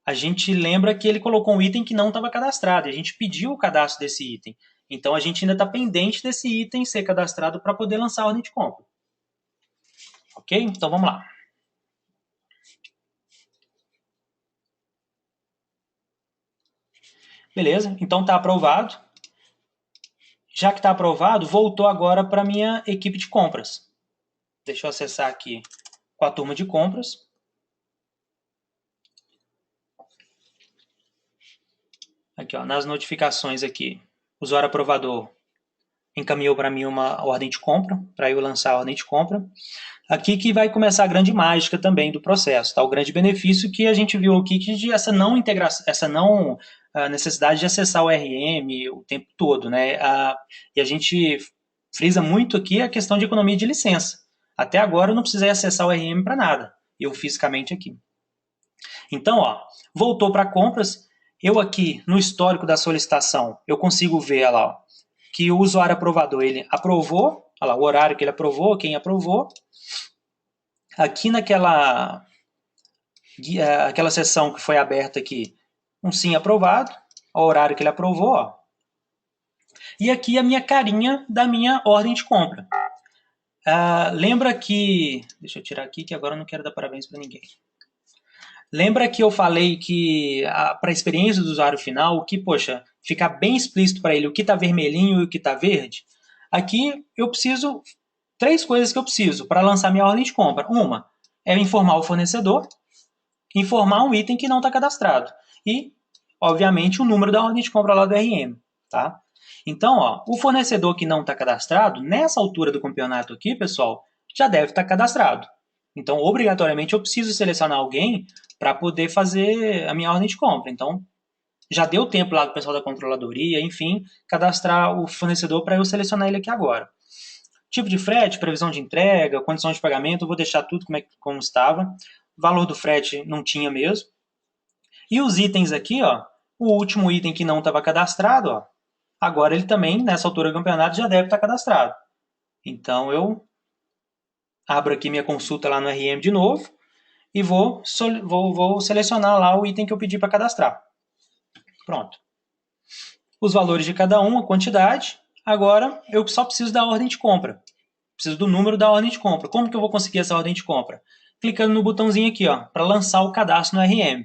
a gente lembra que ele colocou um item que não estava cadastrado, e a gente pediu o cadastro desse item. Então a gente ainda está pendente desse item ser cadastrado para poder lançar a ordem de compra. Ok? Então vamos lá. Beleza, então está aprovado. Já que está aprovado, voltou agora para a minha equipe de compras. Deixa eu acessar aqui com a turma de compras. Aqui, ó, nas notificações aqui, o usuário aprovador encaminhou para mim uma ordem de compra, para eu lançar a ordem de compra. Aqui que vai começar a grande mágica também do processo, tá? O grande benefício que a gente viu aqui de essa não integração, a necessidade de acessar o RM o tempo todo, né? E a gente frisa muito aqui a questão de economia de licença. Até agora eu não precisei acessar o RM para nada, eu fisicamente aqui. Então, ó, voltou para compras, eu aqui no histórico da solicitação, eu consigo ver lá, ó, que o usuário aprovador, ele aprovou, olha lá, o horário que ele aprovou, quem aprovou. Aqui naquela aquela sessão que foi aberta aqui, um sim aprovado, o horário que ele aprovou, ó. E aqui a minha carinha da minha ordem de compra. Lembra que... Deixa eu tirar aqui que agora eu não quero dar parabéns para ninguém. Lembra que eu falei que para a experiência do usuário final, o que, poxa, ficar bem explícito para ele o que está vermelhinho e o que está verde? Aqui eu preciso... 3 coisas que eu preciso para lançar minha ordem de compra. Uma é informar o fornecedor, informar um item que não está cadastrado e, obviamente, o número da ordem de compra lá do RM. Tá? Então, ó, o fornecedor que não está cadastrado, nessa altura do campeonato aqui, pessoal, já deve estar cadastrado. Então, obrigatoriamente, eu preciso selecionar alguém para poder fazer a minha ordem de compra. Então, já deu tempo lá do pessoal da controladoria, enfim, cadastrar o fornecedor para eu selecionar ele aqui agora. Tipo de frete, previsão de entrega, condições de pagamento, eu vou deixar tudo como estava. Valor do frete não tinha mesmo. E os itens aqui, ó, o último item que não estava cadastrado, ó, agora ele também, nessa altura do campeonato, já deve estar cadastrado. Então eu abro aqui minha consulta lá no RM de novo e vou selecionar lá o item que eu pedi para cadastrar. Pronto. Os valores de cada um, a quantidade. Agora eu só preciso da ordem de compra. Preciso do número da ordem de compra. Como que eu vou conseguir essa ordem de compra? Clicando no botãozinho aqui, ó, para lançar o cadastro no RM.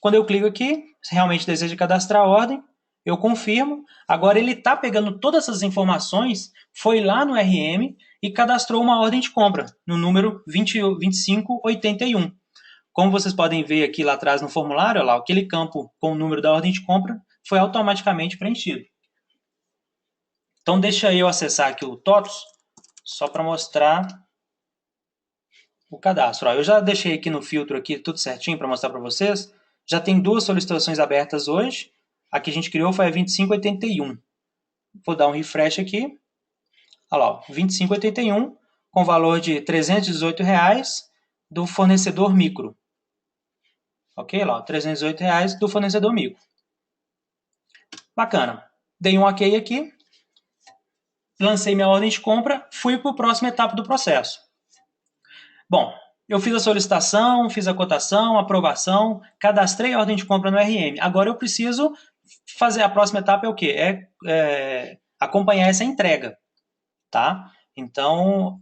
Quando eu clico aqui, se realmente deseja cadastrar a ordem, eu confirmo. Agora ele está pegando todas essas informações, foi lá no RM e cadastrou uma ordem de compra no número 2581. Como vocês podem ver aqui lá atrás no formulário, lá, aquele campo com o número da ordem de compra foi automaticamente preenchido. Então deixa eu acessar aqui o TOTOS, só para mostrar o cadastro. Ó, eu já deixei aqui no filtro aqui tudo certinho para mostrar para vocês. Já tem 2 solicitações abertas hoje. A que a gente criou foi a 2581. Vou dar um refresh aqui. Olha lá, 2581 com valor de R$ 318 do fornecedor micro. Ok? Lá, R$ 318 do fornecedor micro. Bacana. Dei um ok aqui. Lancei minha ordem de compra. Fui para a próxima etapa do processo. Bom, eu fiz a solicitação, fiz a cotação, aprovação, cadastrei a ordem de compra no RM. Agora eu preciso fazer a próxima etapa é o quê? Acompanhar essa entrega, tá? Então,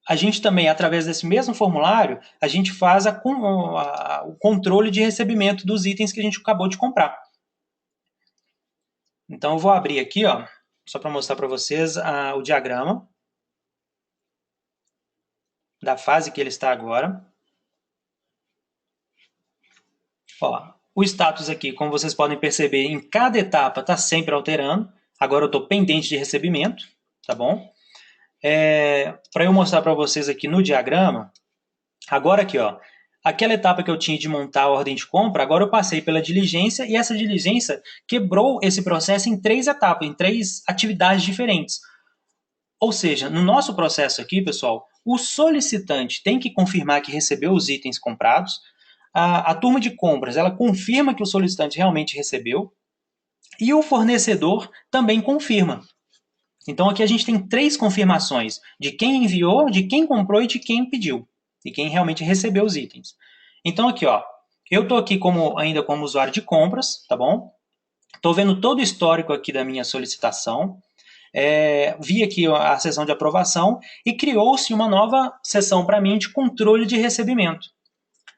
a gente também, através desse mesmo formulário, a gente faz o controle de recebimento dos itens que a gente acabou de comprar. Então, eu vou abrir aqui, ó, só para mostrar para vocês o diagrama da fase que ele está agora. Ó, o status aqui, como vocês podem perceber, em cada etapa está sempre alterando. Agora eu estou pendente de recebimento, tá bom? Para eu mostrar para vocês aqui no diagrama, agora aqui, ó, aquela etapa que eu tinha de montar a ordem de compra, agora eu passei pela diligência e essa diligência quebrou esse processo em 3 etapas, em 3 atividades diferentes. Ou seja, no nosso processo aqui, pessoal, o solicitante tem que confirmar que recebeu os itens comprados, a turma de compras ela confirma que o solicitante realmente recebeu e o fornecedor também confirma. Então aqui a gente tem 3 confirmações de quem enviou, de quem comprou e de quem pediu, e quem realmente recebeu os itens. Então aqui, ó, eu estou aqui ainda como usuário de compras, tá bom? Estou vendo todo o histórico aqui da minha solicitação, vi aqui a seção de aprovação e criou-se uma nova seção para mim de controle de recebimento.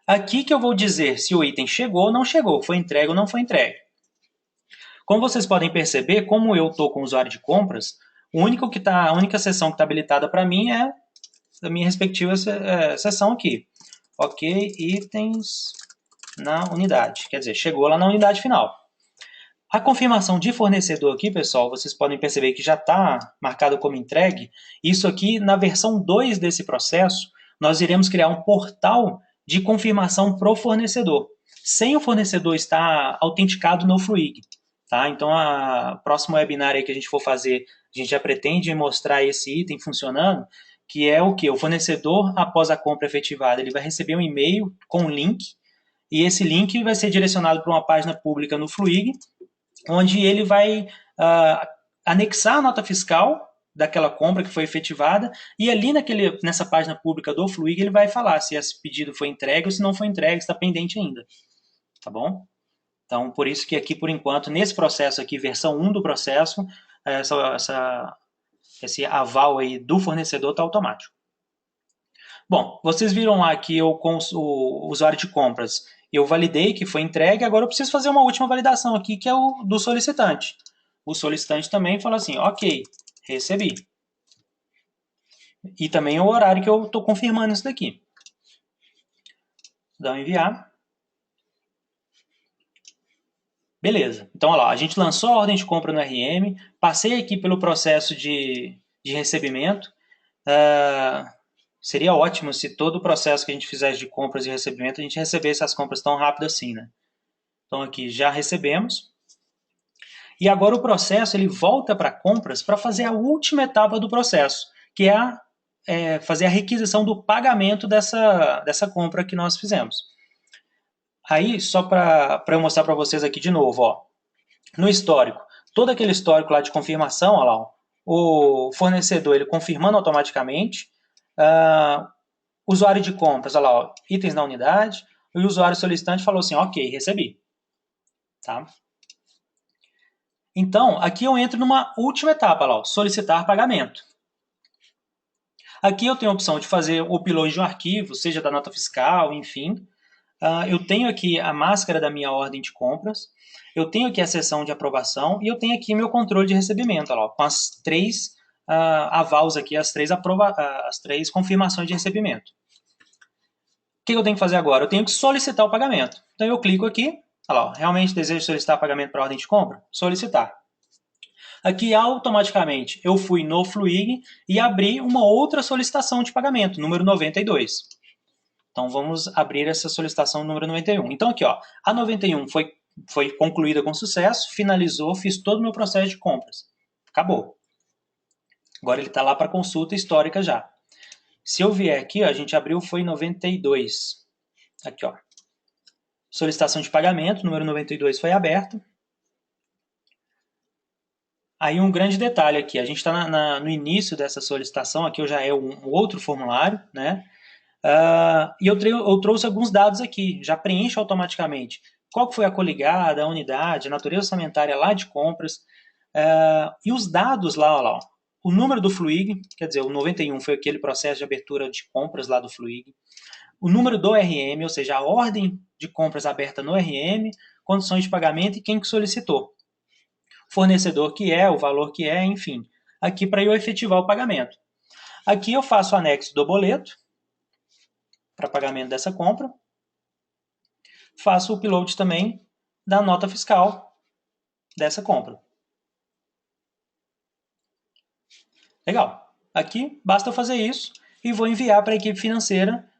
Aqui que eu vou dizer se o item chegou ou não chegou, foi entregue ou não foi entregue. Como vocês podem perceber, como eu estou com o usuário de compras, a única seção que está habilitada para mim é a minha respectiva seção aqui. Ok, itens na unidade. Quer dizer, chegou lá na unidade final. A confirmação de fornecedor aqui, pessoal, vocês podem perceber que já está marcado como entregue. Isso aqui, na versão 2 desse processo, nós iremos criar um portal de confirmação para o fornecedor, sem o fornecedor estar autenticado no Fluig. Tá? Então, a próximo webinar aí que a gente for fazer, a gente já pretende mostrar esse item funcionando, que é o que? O fornecedor, após a compra efetivada, ele vai receber um e-mail com um link, e esse link vai ser direcionado para uma página pública no Fluig, onde ele vai anexar a nota fiscal daquela compra que foi efetivada, e ali nessa página pública do Fluig ele vai falar se esse pedido foi entregue ou se não foi entregue, está pendente ainda. Tá bom? Então, por isso que aqui, por enquanto, nesse processo aqui, versão 1 do processo, esse aval aí do fornecedor está automático. Bom, vocês viram lá que eu, com o usuário de compras, eu validei que foi entregue, agora eu preciso fazer uma última validação aqui, que é o do solicitante. O solicitante também fala assim, ok, recebi. E também é o horário que eu estou confirmando isso daqui. Dá um enviar. Beleza. Então, olha lá, a gente lançou a ordem de compra no RM, passei aqui pelo processo de recebimento. Seria ótimo se todo o processo que a gente fizesse de compras e recebimento, a gente recebesse as compras tão rápido assim, né? Então, aqui já recebemos. E agora o processo ele volta para compras para fazer a última etapa do processo, que é fazer a requisição do pagamento dessa compra que nós fizemos. Aí, só para eu mostrar para vocês aqui de novo, ó, no histórico, todo aquele histórico lá de confirmação, ó lá, ó, o fornecedor ele confirmando automaticamente, usuário de compras, ó lá, ó, itens na unidade, e o usuário solicitante falou assim, ok, recebi. Tá? Então, aqui eu entro numa última etapa, lá, ó, solicitar pagamento. Aqui eu tenho a opção de fazer o upload de um arquivo, seja da nota fiscal, enfim. Eu tenho aqui a máscara da minha ordem de compras, eu tenho aqui a seção de aprovação e eu tenho aqui meu controle de recebimento, ó, com as 3 avals aqui, as 3 confirmações de recebimento. O que eu tenho que fazer agora? Eu tenho que solicitar o pagamento. Então eu clico aqui, olha lá, realmente desejo solicitar pagamento para a ordem de compra? Solicitar. Aqui automaticamente eu fui no Fluig e abri uma outra solicitação de pagamento, número 92. Então vamos abrir essa solicitação número 91. Então aqui, ó, a 91 foi concluída com sucesso, finalizou, fiz todo o meu processo de compras. Acabou. Agora ele está lá para consulta histórica já. Se eu vier aqui, ó, a gente abriu, foi 92. Aqui, ó. Solicitação de pagamento, número 92 foi aberto. Aí um grande detalhe aqui, a gente está no início dessa solicitação, aqui já é um outro formulário, né? E eu trouxe alguns dados aqui, já preenche automaticamente. Qual que foi a coligada, a unidade, a natureza orçamentária lá de compras, e os dados lá, ó, o número do Fluig, quer dizer, o 91 foi aquele processo de abertura de compras lá do Fluig, o número do RM, ou seja, a ordem de compras aberta no RM, condições de pagamento e quem que solicitou. Fornecedor que é, o valor que é, enfim. Aqui para eu efetivar o pagamento. Aqui eu faço o anexo do boleto, para pagamento dessa compra. Faço o upload também da nota fiscal dessa compra. Legal. Aqui basta fazer isso e vou enviar para a equipe financeira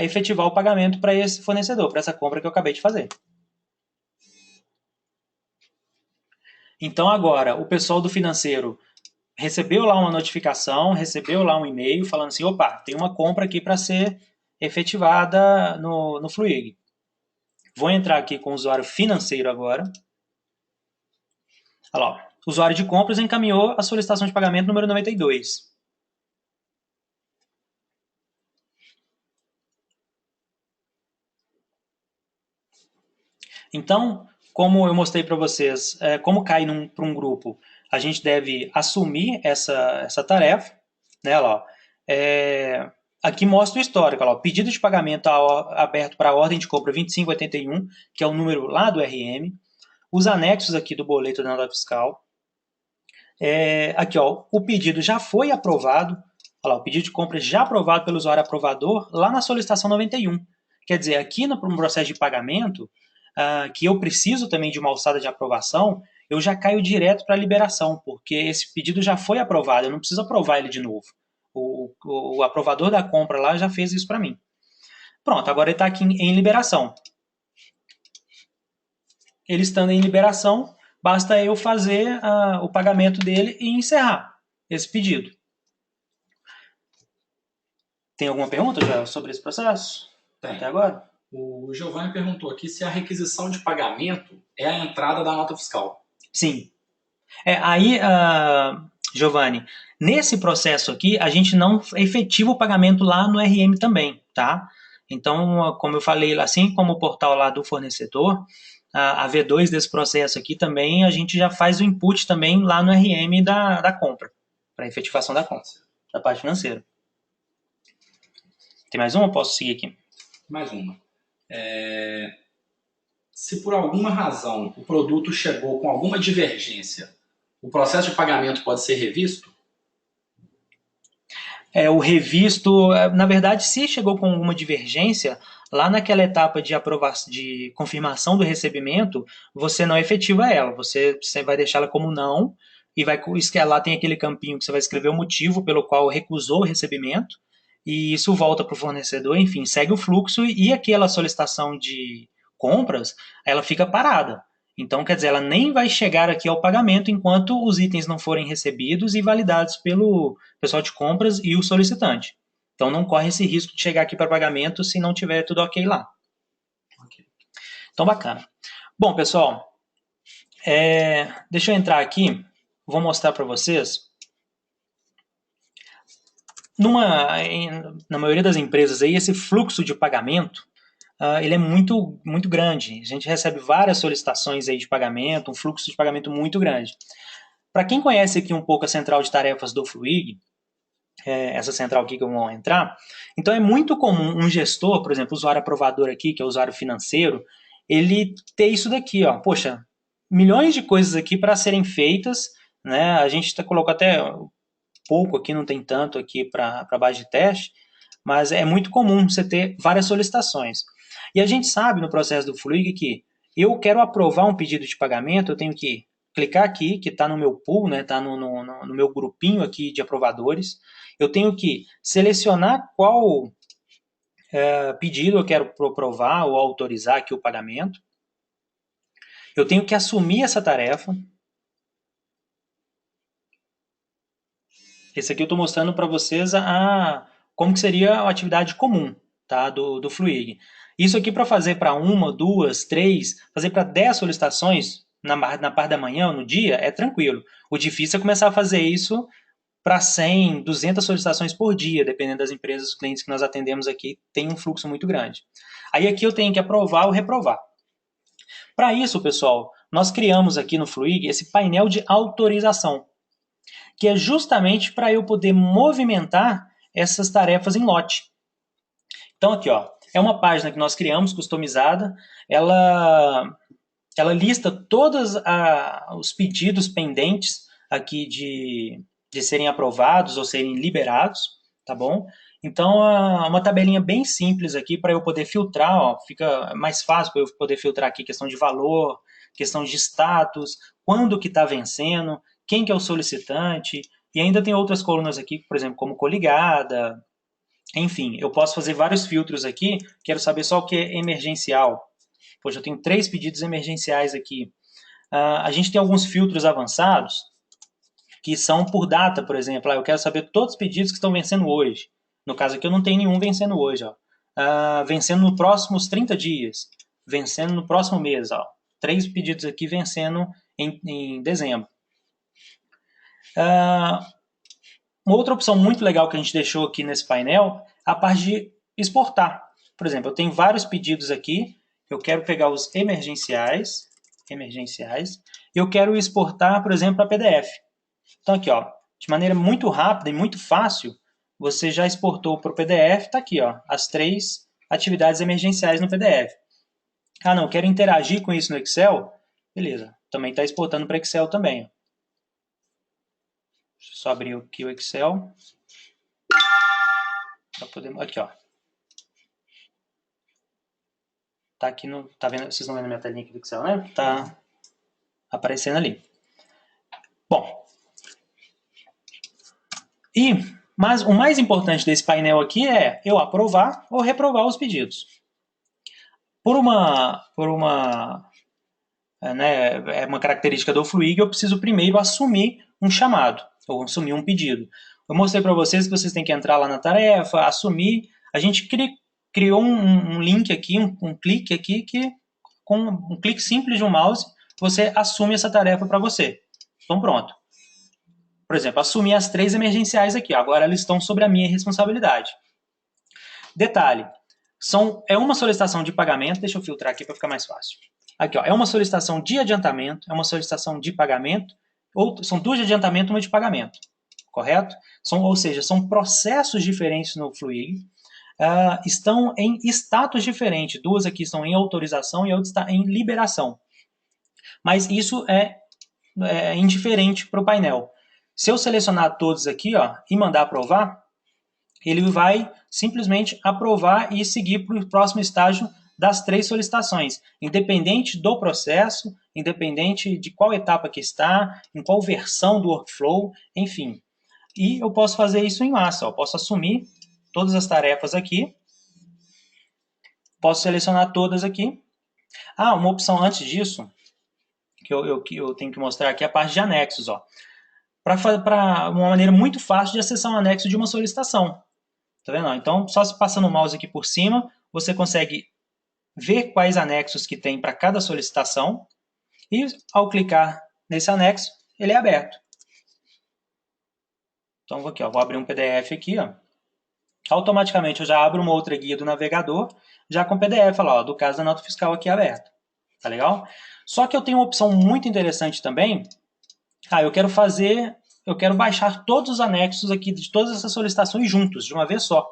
efetivar o pagamento para esse fornecedor, para essa compra que eu acabei de fazer. Então agora o pessoal do financeiro recebeu lá uma notificação, recebeu lá um e-mail falando assim, opa, tem uma compra aqui para ser efetivada no Fluig. Vou entrar aqui com o usuário financeiro agora. Olha lá, o usuário de compras encaminhou a solicitação de pagamento número 92. Então, como eu mostrei para vocês, como cai para um grupo, a gente deve assumir essa tarefa. Né, lá, aqui mostra o histórico. Lá, pedido de pagamento aberto para a ordem de compra 2581, que é o número lá do RM. Os anexos aqui do boleto da nota fiscal. Aqui, ó, o pedido já foi aprovado. Olha lá, o pedido de compra já aprovado pelo usuário aprovador lá na solicitação 91. Quer dizer, aqui no processo de pagamento, que eu preciso também de uma alçada de aprovação, eu já caio direto para a liberação, porque esse pedido já foi aprovado, eu não preciso aprovar ele de novo. O aprovador da compra lá já fez isso para mim. Pronto, agora ele está aqui em liberação. Ele estando em liberação, basta eu fazer o pagamento dele e encerrar esse pedido. Tem alguma pergunta já sobre esse processo? Tem. Até agora? O Giovanni perguntou aqui se a requisição de pagamento é a entrada da nota fiscal. Sim. Aí, Giovanni, nesse processo aqui, a gente não efetiva o pagamento lá no RM também, tá? Então, como eu falei, assim como o portal lá do fornecedor, a V2 desse processo aqui também, a gente já faz o input também lá no RM da compra, para efetivação da compra, da parte financeira. Tem mais uma? Posso seguir aqui? Mais uma. Se por alguma razão o produto chegou com alguma divergência, o processo de pagamento pode ser revisto? O revisto, na verdade, se chegou com alguma divergência, lá naquela etapa de confirmação do recebimento, você não efetiva ela, você vai deixá-la como não, e lá tem aquele campinho que você vai escrever o motivo pelo qual recusou o recebimento, e isso volta para o fornecedor, enfim, segue o fluxo, e aquela solicitação de compras, ela fica parada. Então, quer dizer, ela nem vai chegar aqui ao pagamento enquanto os itens não forem recebidos e validados pelo pessoal de compras e o solicitante. Então, não corre esse risco de chegar aqui para pagamento se não tiver tudo ok lá. Então, bacana. Bom, pessoal, deixa eu entrar aqui, vou mostrar para vocês. Na maioria das empresas aí, esse fluxo de pagamento, ele é muito, muito grande. A gente recebe várias solicitações aí de pagamento, um fluxo de pagamento muito grande. Para quem conhece aqui um pouco a central de tarefas do Fluig, essa central aqui que eu vou entrar, então é muito comum um gestor, por exemplo, o usuário aprovador aqui, que é o usuário financeiro, ele ter isso daqui, ó, poxa, milhões de coisas aqui para serem feitas, né? A gente colocou até pouco aqui, não tem tanto aqui para base de teste, mas é muito comum você ter várias solicitações. E a gente sabe no processo do Fluig que eu quero aprovar um pedido de pagamento, eu tenho que clicar aqui, que está no meu pool, né, está no meu grupinho aqui de aprovadores. Eu tenho que selecionar qual pedido eu quero aprovar ou autorizar aqui o pagamento. Eu tenho que assumir essa tarefa. Esse aqui eu estou mostrando para vocês como que seria a atividade comum, tá, do Fluig. Isso aqui para fazer para 1, 2, 3, fazer para 10 solicitações na parte da manhã ou no dia, é tranquilo. O difícil é começar a fazer isso para 100, 200 solicitações por dia, dependendo das empresas, os clientes que nós atendemos aqui, tem um fluxo muito grande. Aí aqui eu tenho que aprovar ou reprovar. Para isso, pessoal, nós criamos aqui no Fluig esse painel de autorização, que é justamente para eu poder movimentar essas tarefas em lote. Então aqui, ó, é uma página que nós criamos, customizada, ela lista todos os pedidos pendentes aqui de serem aprovados ou serem liberados, tá bom? Então, uma tabelinha bem simples aqui para eu poder filtrar, ó, fica mais fácil para eu poder filtrar aqui questão de valor, questão de status, quando que está vencendo, quem que é o solicitante, e ainda tem outras colunas aqui, por exemplo, como coligada, enfim, eu posso fazer vários filtros aqui, quero saber só o que é emergencial. Poxa, eu tenho 3 pedidos emergenciais aqui. A gente tem alguns filtros avançados, que são por data, por exemplo. Eu quero saber todos os pedidos que estão vencendo hoje. No caso aqui eu não tenho nenhum vencendo hoje. Ó. Vencendo nos próximos 30 dias. Vencendo no próximo mês. Ó. 3 pedidos aqui vencendo em dezembro. Uma outra opção muito legal que a gente deixou aqui nesse painel é a parte de exportar. Por exemplo, eu tenho vários pedidos aqui. Eu quero pegar os emergenciais, e eu quero exportar, por exemplo, para PDF. Então aqui, ó, de maneira muito rápida e muito fácil, você já exportou para o PDF, está aqui, ó, as 3 atividades emergenciais no PDF. Ah, não, quero interagir com isso no Excel? Beleza, também está exportando para Excel também. Ó. Deixa eu só abrir aqui o Excel. Para poder... Aqui, ó. Tá aqui no... Tá vendo? Vocês estão vendo a minha telinha aqui do Excel, né? Tá aparecendo ali. Bom. Mas o mais importante desse painel aqui é eu aprovar ou reprovar os pedidos. Por uma característica do Fluig, eu preciso primeiro assumir um chamado, ou assumir um pedido. Eu mostrei para vocês que vocês têm que entrar lá na tarefa, assumir. A gente criou um link aqui, um clique aqui, que com um clique simples de um mouse, você assume essa tarefa para você. Então pronto. Por exemplo, assumir as 3 emergenciais aqui. Agora elas estão sobre a minha responsabilidade. Detalhe, é uma solicitação de pagamento. Deixa eu filtrar aqui para ficar mais fácil. Aqui, ó, é uma solicitação de adiantamento, é uma solicitação de pagamento, ou são 2 de adiantamento e 1 de pagamento. Correto? Ou seja, são processos diferentes no Fluig. Estão em status diferentes. 2 aqui estão em autorização e a outra está em liberação. Mas isso é indiferente para o painel. Se eu selecionar todos aqui, ó, e mandar aprovar, ele vai simplesmente aprovar e seguir para o próximo estágio das 3 solicitações, independente do processo, independente de qual etapa que está, em qual versão do workflow, enfim. E eu posso fazer isso em massa, ó. Posso assumir todas as tarefas aqui, posso selecionar todas aqui. Uma opção antes disso, que eu tenho que mostrar aqui, é a parte de anexos, ó. Para uma maneira muito fácil de acessar um anexo de uma solicitação. Tá vendo? Então, só se passando o mouse aqui por cima, você consegue ver quais anexos que tem para cada solicitação e, ao clicar nesse anexo, ele é aberto. Então, aqui, ó, vou abrir um PDF aqui. Ó. Automaticamente, eu já abro uma outra guia do navegador, já com PDF, lá, ó, do caso da nota fiscal aqui aberto. Tá legal? Só que eu tenho uma opção muito interessante também. Eu quero baixar todos os anexos aqui de todas essas solicitações juntos, de uma vez só.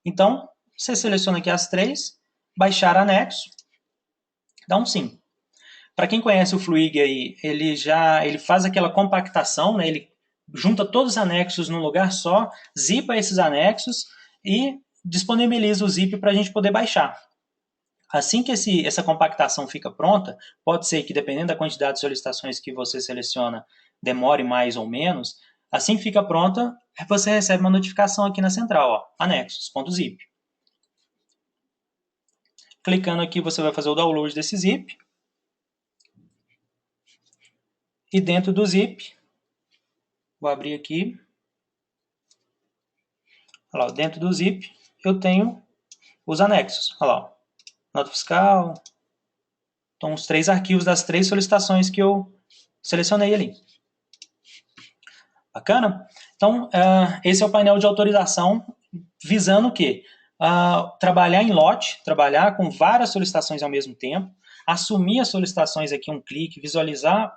Então, você seleciona aqui as 3, baixar anexo, dá um sim. Para quem conhece o Fluig aí, ele faz aquela compactação, né? Ele junta todos os anexos num lugar só, zipa esses anexos e disponibiliza o zip para a gente poder baixar. Assim que essa compactação fica pronta, pode ser que, dependendo da quantidade de solicitações que você seleciona, demore mais ou menos. Assim que fica pronta, você recebe uma notificação aqui na central, ó, anexos.zip. Clicando aqui, você vai fazer o download desse zip. E dentro do zip, vou abrir aqui. Olha lá, dentro do zip, eu tenho os anexos. Olha lá, nota fiscal. Então, os 3 arquivos das 3 solicitações que eu selecionei ali. Bacana? Então, esse é o painel de autorização visando o quê? Trabalhar em lote, trabalhar com várias solicitações ao mesmo tempo, assumir as solicitações aqui um clique, visualizar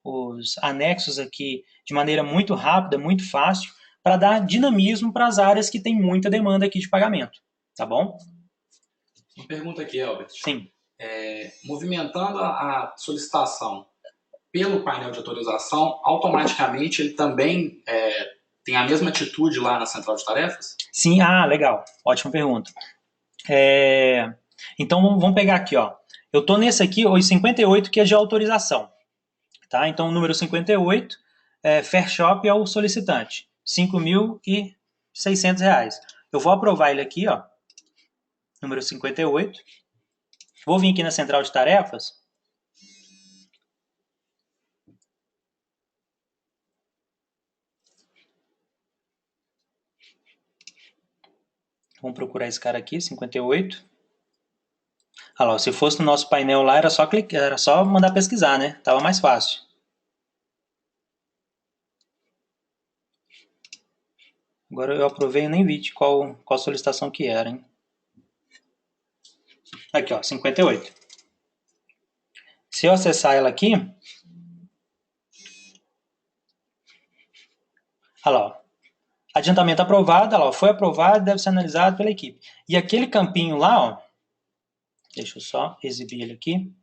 os anexos aqui de maneira muito rápida, muito fácil, para dar dinamismo para as áreas que tem muita demanda aqui de pagamento. Tá bom? Uma pergunta aqui, Albert. Sim. Movimentando a solicitação pelo painel de autorização, automaticamente ele também tem a mesma atitude lá na central de tarefas? Sim, legal. Ótima pergunta. Então, vamos pegar aqui, ó. Eu estou nesse aqui, o 58, que é de autorização. Tá? Então, o número 58, Fair Shop é o solicitante. R$ 5.600. Eu vou aprovar ele aqui, ó. Número 58. Vou vir aqui na central de tarefas. Vamos procurar esse cara aqui, 58. Olha lá, se fosse no nosso painel lá, era só clicar, era só mandar pesquisar, né? Tava mais fácil. Agora eu aprovei e nem vi de qual solicitação que era, hein? Aqui, ó, 58. Se eu acessar ela aqui, olha lá, ó, adiantamento aprovado, olha lá, foi aprovado, deve ser analisado pela equipe. E aquele campinho lá, ó, deixa eu só exibir ele aqui.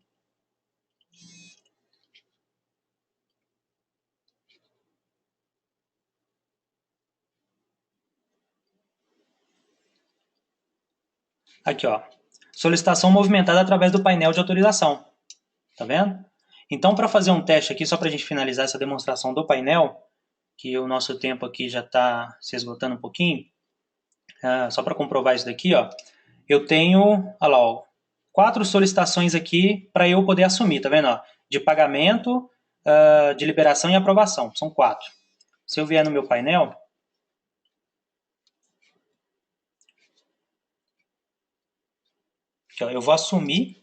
Aqui, ó, solicitação movimentada através do painel de autorização. Tá vendo? Então, para fazer um teste aqui, só para a gente finalizar essa demonstração do painel, que o nosso tempo aqui já está se esgotando um pouquinho, só para comprovar isso daqui, ó, eu tenho, olha lá, ó, 4 solicitações aqui para eu poder assumir, tá vendo? Ó, de pagamento, de liberação e aprovação, são 4. Se eu vier no meu painel, aqui, ó, eu vou assumir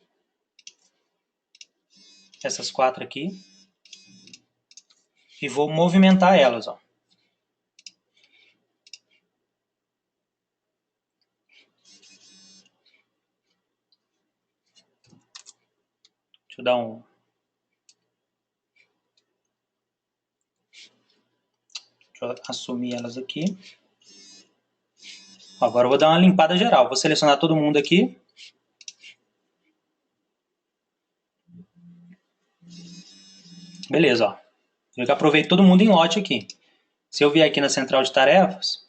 essas 4 aqui e vou movimentar elas, ó. Deixa eu dar um... Deixa eu assumir elas aqui. Agora eu vou dar uma limpada geral. Vou selecionar todo mundo aqui. Beleza, ó. Eu já aprovei todo mundo em lote aqui. Se eu vier aqui na central de tarefas,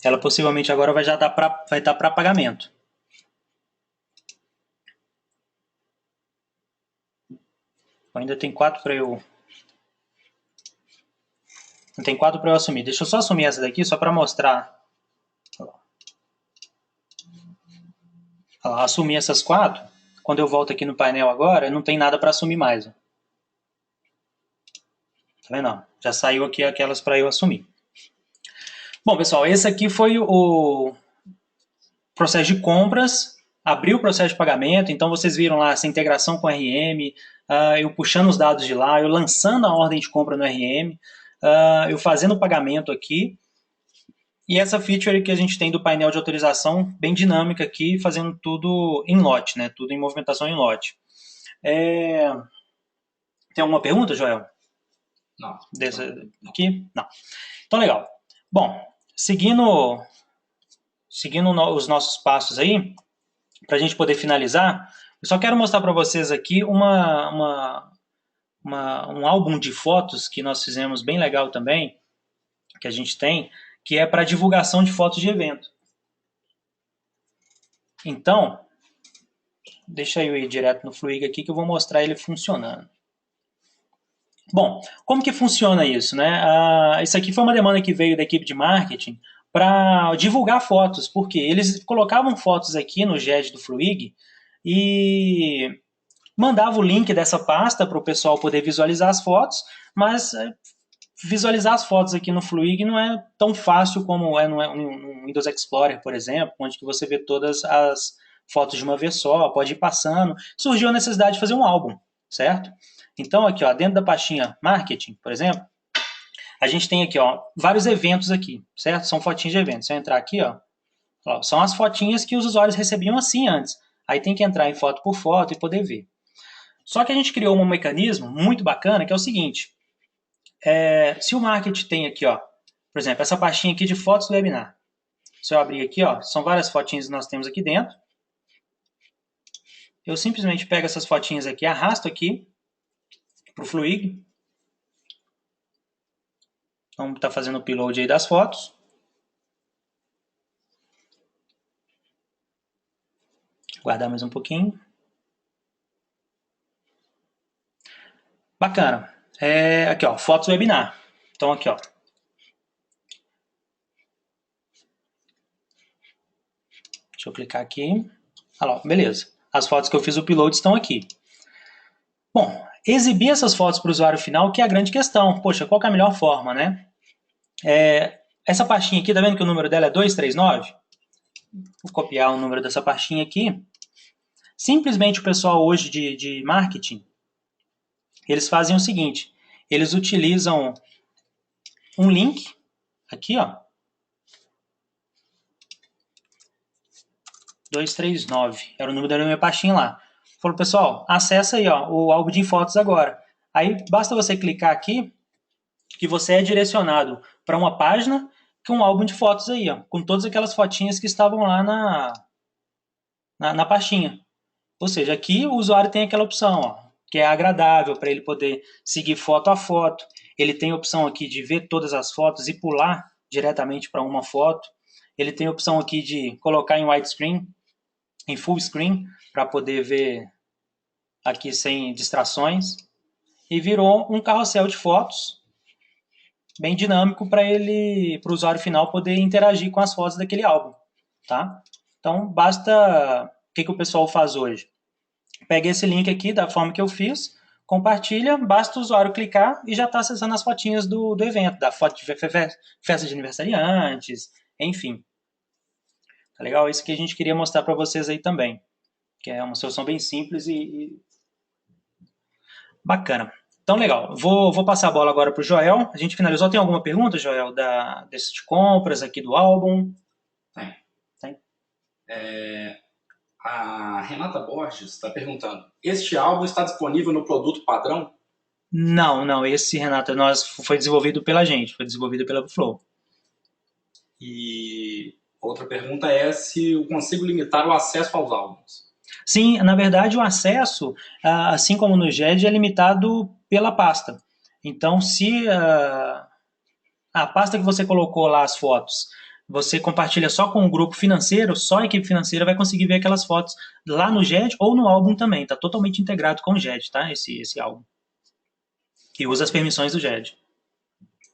ela possivelmente agora vai estar para pagamento. Ainda tem 4 para eu... Tem 4 para eu assumir. Deixa eu só assumir essa daqui, só para mostrar. Assumir essas 4. Quando eu volto aqui no painel agora, não tem nada para assumir mais. Ó. Tá vendo? Já saiu aqui aquelas para eu assumir. Bom, pessoal, esse aqui foi o processo de compras. Abriu o processo de pagamento, então vocês viram lá essa integração com o RM, eu puxando os dados de lá, eu lançando a ordem de compra no RM, eu fazendo o pagamento aqui, e essa feature que a gente tem do painel de autorização, bem dinâmica aqui, fazendo tudo em lote, né? Tudo em movimentação em lote. Tem alguma pergunta, Joel? Não. Aqui? Não. Então, legal. Bom, seguindo os nossos passos aí, para a gente poder finalizar, eu só quero mostrar para vocês aqui um álbum de fotos que nós fizemos bem legal também, que a gente tem, que é para divulgação de fotos de evento. Então, deixa eu ir direto no Fluig aqui que eu vou mostrar ele funcionando. Bom, como que funciona isso, né? Isso aqui foi uma demanda que veio da equipe de marketing para divulgar fotos, porque eles colocavam fotos aqui no GED do Fluig e mandavam o link dessa pasta para o pessoal poder visualizar as fotos, mas visualizar as fotos aqui no Fluig não é tão fácil como é no Windows Explorer, por exemplo, onde que você vê todas as fotos de uma vez só, pode ir passando. Surgiu a necessidade de fazer um álbum, certo? Então, aqui, ó, dentro da pastinha Marketing, por exemplo, a gente tem aqui, ó, vários eventos aqui, certo? São fotinhas de eventos. Se eu entrar aqui, ó, são as fotinhas que os usuários recebiam assim antes. Aí tem que entrar em foto por foto e poder ver. Só que a gente criou um mecanismo muito bacana, que é o seguinte. Se o marketing tem aqui, ó, por exemplo, essa pastinha aqui de fotos do webinar. Se eu abrir aqui, ó, são várias fotinhas que nós temos aqui dentro. Eu simplesmente pego essas fotinhas aqui, arrasto aqui para o Fluig. Vamos estar fazendo o upload aí das fotos. Guardar mais um pouquinho. Bacana. Aqui, ó, fotos do webinar. Então, aqui, ó. Deixa eu clicar aqui. Olha lá, beleza. As fotos que eu fiz o upload estão aqui. Bom, exibir essas fotos para o usuário final que é a grande questão. Poxa, qual que é a melhor forma, né? Essa pastinha aqui, tá vendo que o número dela é 239? Vou copiar o número dessa pastinha aqui. Simplesmente o pessoal hoje de marketing, eles fazem o seguinte, eles utilizam um link, aqui ó, 239, era o número da minha pastinha lá. Falou, pessoal, acessa aí ó, o álbum de fotos agora. Aí basta você clicar aqui, que você é direcionado para uma página com um álbum de fotos aí, ó, com todas aquelas fotinhas que estavam lá na pastinha. Ou seja, aqui o usuário tem aquela opção, ó, que é agradável para ele poder seguir foto a foto. Ele tem a opção aqui de ver todas as fotos e pular diretamente para uma foto. Ele tem a opção aqui de colocar em widescreen, em full screen, para poder ver aqui sem distrações. E virou um carrossel de fotos bem dinâmico para o usuário final poder interagir com as fotos daquele álbum, tá? Então, basta... O que o pessoal faz hoje? Pega esse link aqui da forma que eu fiz, compartilha, basta o usuário clicar e já está acessando as fotinhas do evento, da foto de festa de aniversariantes, enfim. Tá legal? Isso que a gente queria mostrar para vocês aí também, que é uma solução bem simples e bacana. Então, legal. Vou passar a bola agora para o Joel. A gente finalizou. Tem alguma pergunta, Joel, desses de compras aqui do álbum? Tem. A Renata Borges está perguntando, este álbum está disponível no produto padrão? Não. Esse, Renata, foi desenvolvido pela gente, foi desenvolvido pela Flow. E outra pergunta é se eu consigo limitar o acesso aos álbuns. Sim, na verdade o acesso, assim como no GED, é limitado pela pasta. Então, se a pasta que você colocou lá as fotos, você compartilha só com o grupo financeiro, só a equipe financeira vai conseguir ver aquelas fotos lá no GED ou no álbum também. Está totalmente integrado com o GED, tá? Esse álbum. E usa as permissões do GED.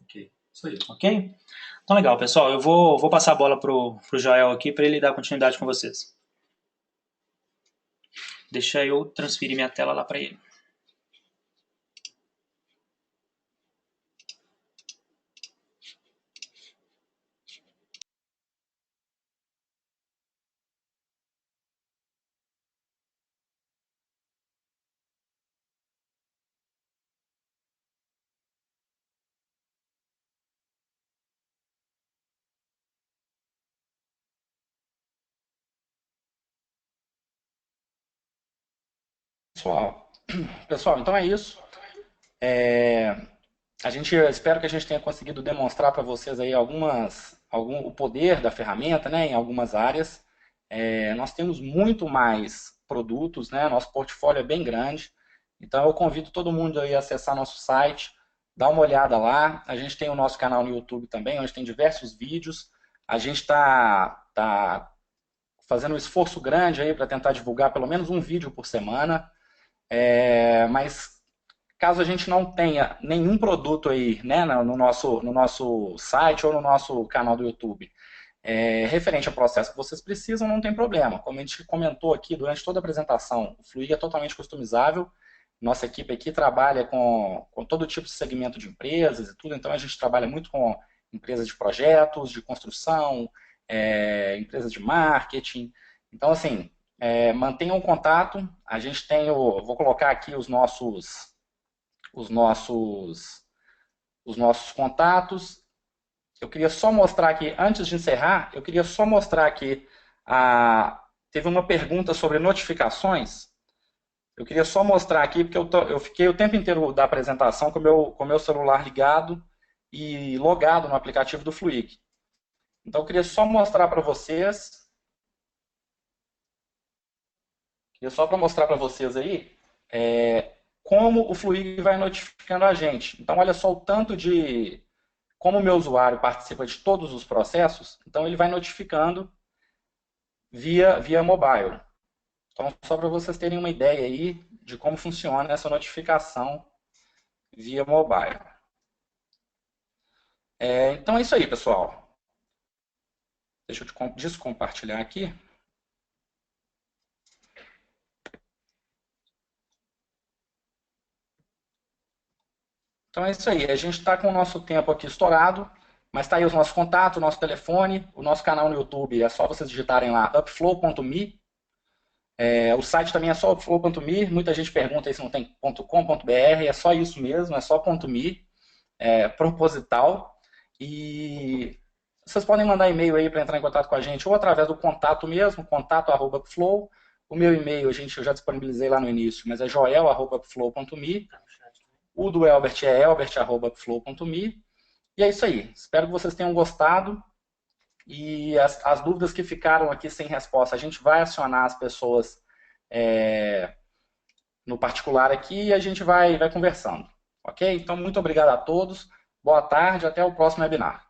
Ok, isso aí. Ok? Então, legal, pessoal. Eu vou passar a bola pro Joel aqui para ele dar continuidade com vocês. Deixa eu transferir minha tela lá para ele. Pessoal, então é isso. Espero que a gente tenha conseguido demonstrar para vocês aí o poder da ferramenta, né, em algumas áreas. Nós temos muito mais produtos, né, nosso portfólio é bem grande. Então eu convido todo mundo aí a acessar nosso site, dar uma olhada lá. A gente tem o nosso canal no YouTube também, onde tem diversos vídeos. A gente tá fazendo um esforço grande aí para tentar divulgar pelo menos um vídeo por semana. Mas caso a gente não tenha nenhum produto aí, né, no nosso site ou no nosso canal do YouTube, referente ao processo que vocês precisam, não tem problema. Como a gente comentou aqui durante toda a apresentação, o Fluig é totalmente customizável. Nossa equipe aqui trabalha com todo tipo de segmento de empresas e tudo, então a gente trabalha muito com empresas de projetos, de construção, empresas de marketing. Então, assim, mantenham o contato. A gente tem vou colocar aqui os nossos contatos. Eu queria só mostrar aqui, antes de encerrar, eu queria só mostrar aqui, teve uma pergunta sobre notificações. Eu queria só mostrar aqui, porque eu fiquei o tempo inteiro da apresentação com o meu celular ligado e logado no aplicativo do Fluig. Então eu queria só mostrar para vocês, aí, como o Fluig vai notificando a gente. Então olha só o tanto de... Como o meu usuário participa de todos os processos, então ele vai notificando via mobile. Então, só para vocês terem uma ideia aí de como funciona essa notificação via mobile. Então é isso aí, pessoal. Deixa eu descompartilhar aqui. Então é isso aí. A gente está com o nosso tempo aqui estourado, Mas tá aí os nossos contatos, o nosso telefone, o nosso canal no YouTube, é só vocês digitarem lá, upflow.me. O site também é só upflow.me, muita gente pergunta aí se não tem .com.br, é só isso mesmo, é só .me, proposital. E vocês podem mandar e-mail aí para entrar em contato com a gente, ou através do contato mesmo, contato@upflow. O meu e-mail, eu já disponibilizei lá no início, mas é joel@upflow.me. O do Elbert é elbert@upflow.me. E é isso aí. Espero que vocês tenham gostado. E as dúvidas que ficaram aqui sem resposta, a gente vai acionar as pessoas no particular aqui e a gente vai conversando. Ok? Então, muito obrigado a todos. Boa tarde, até o próximo webinar.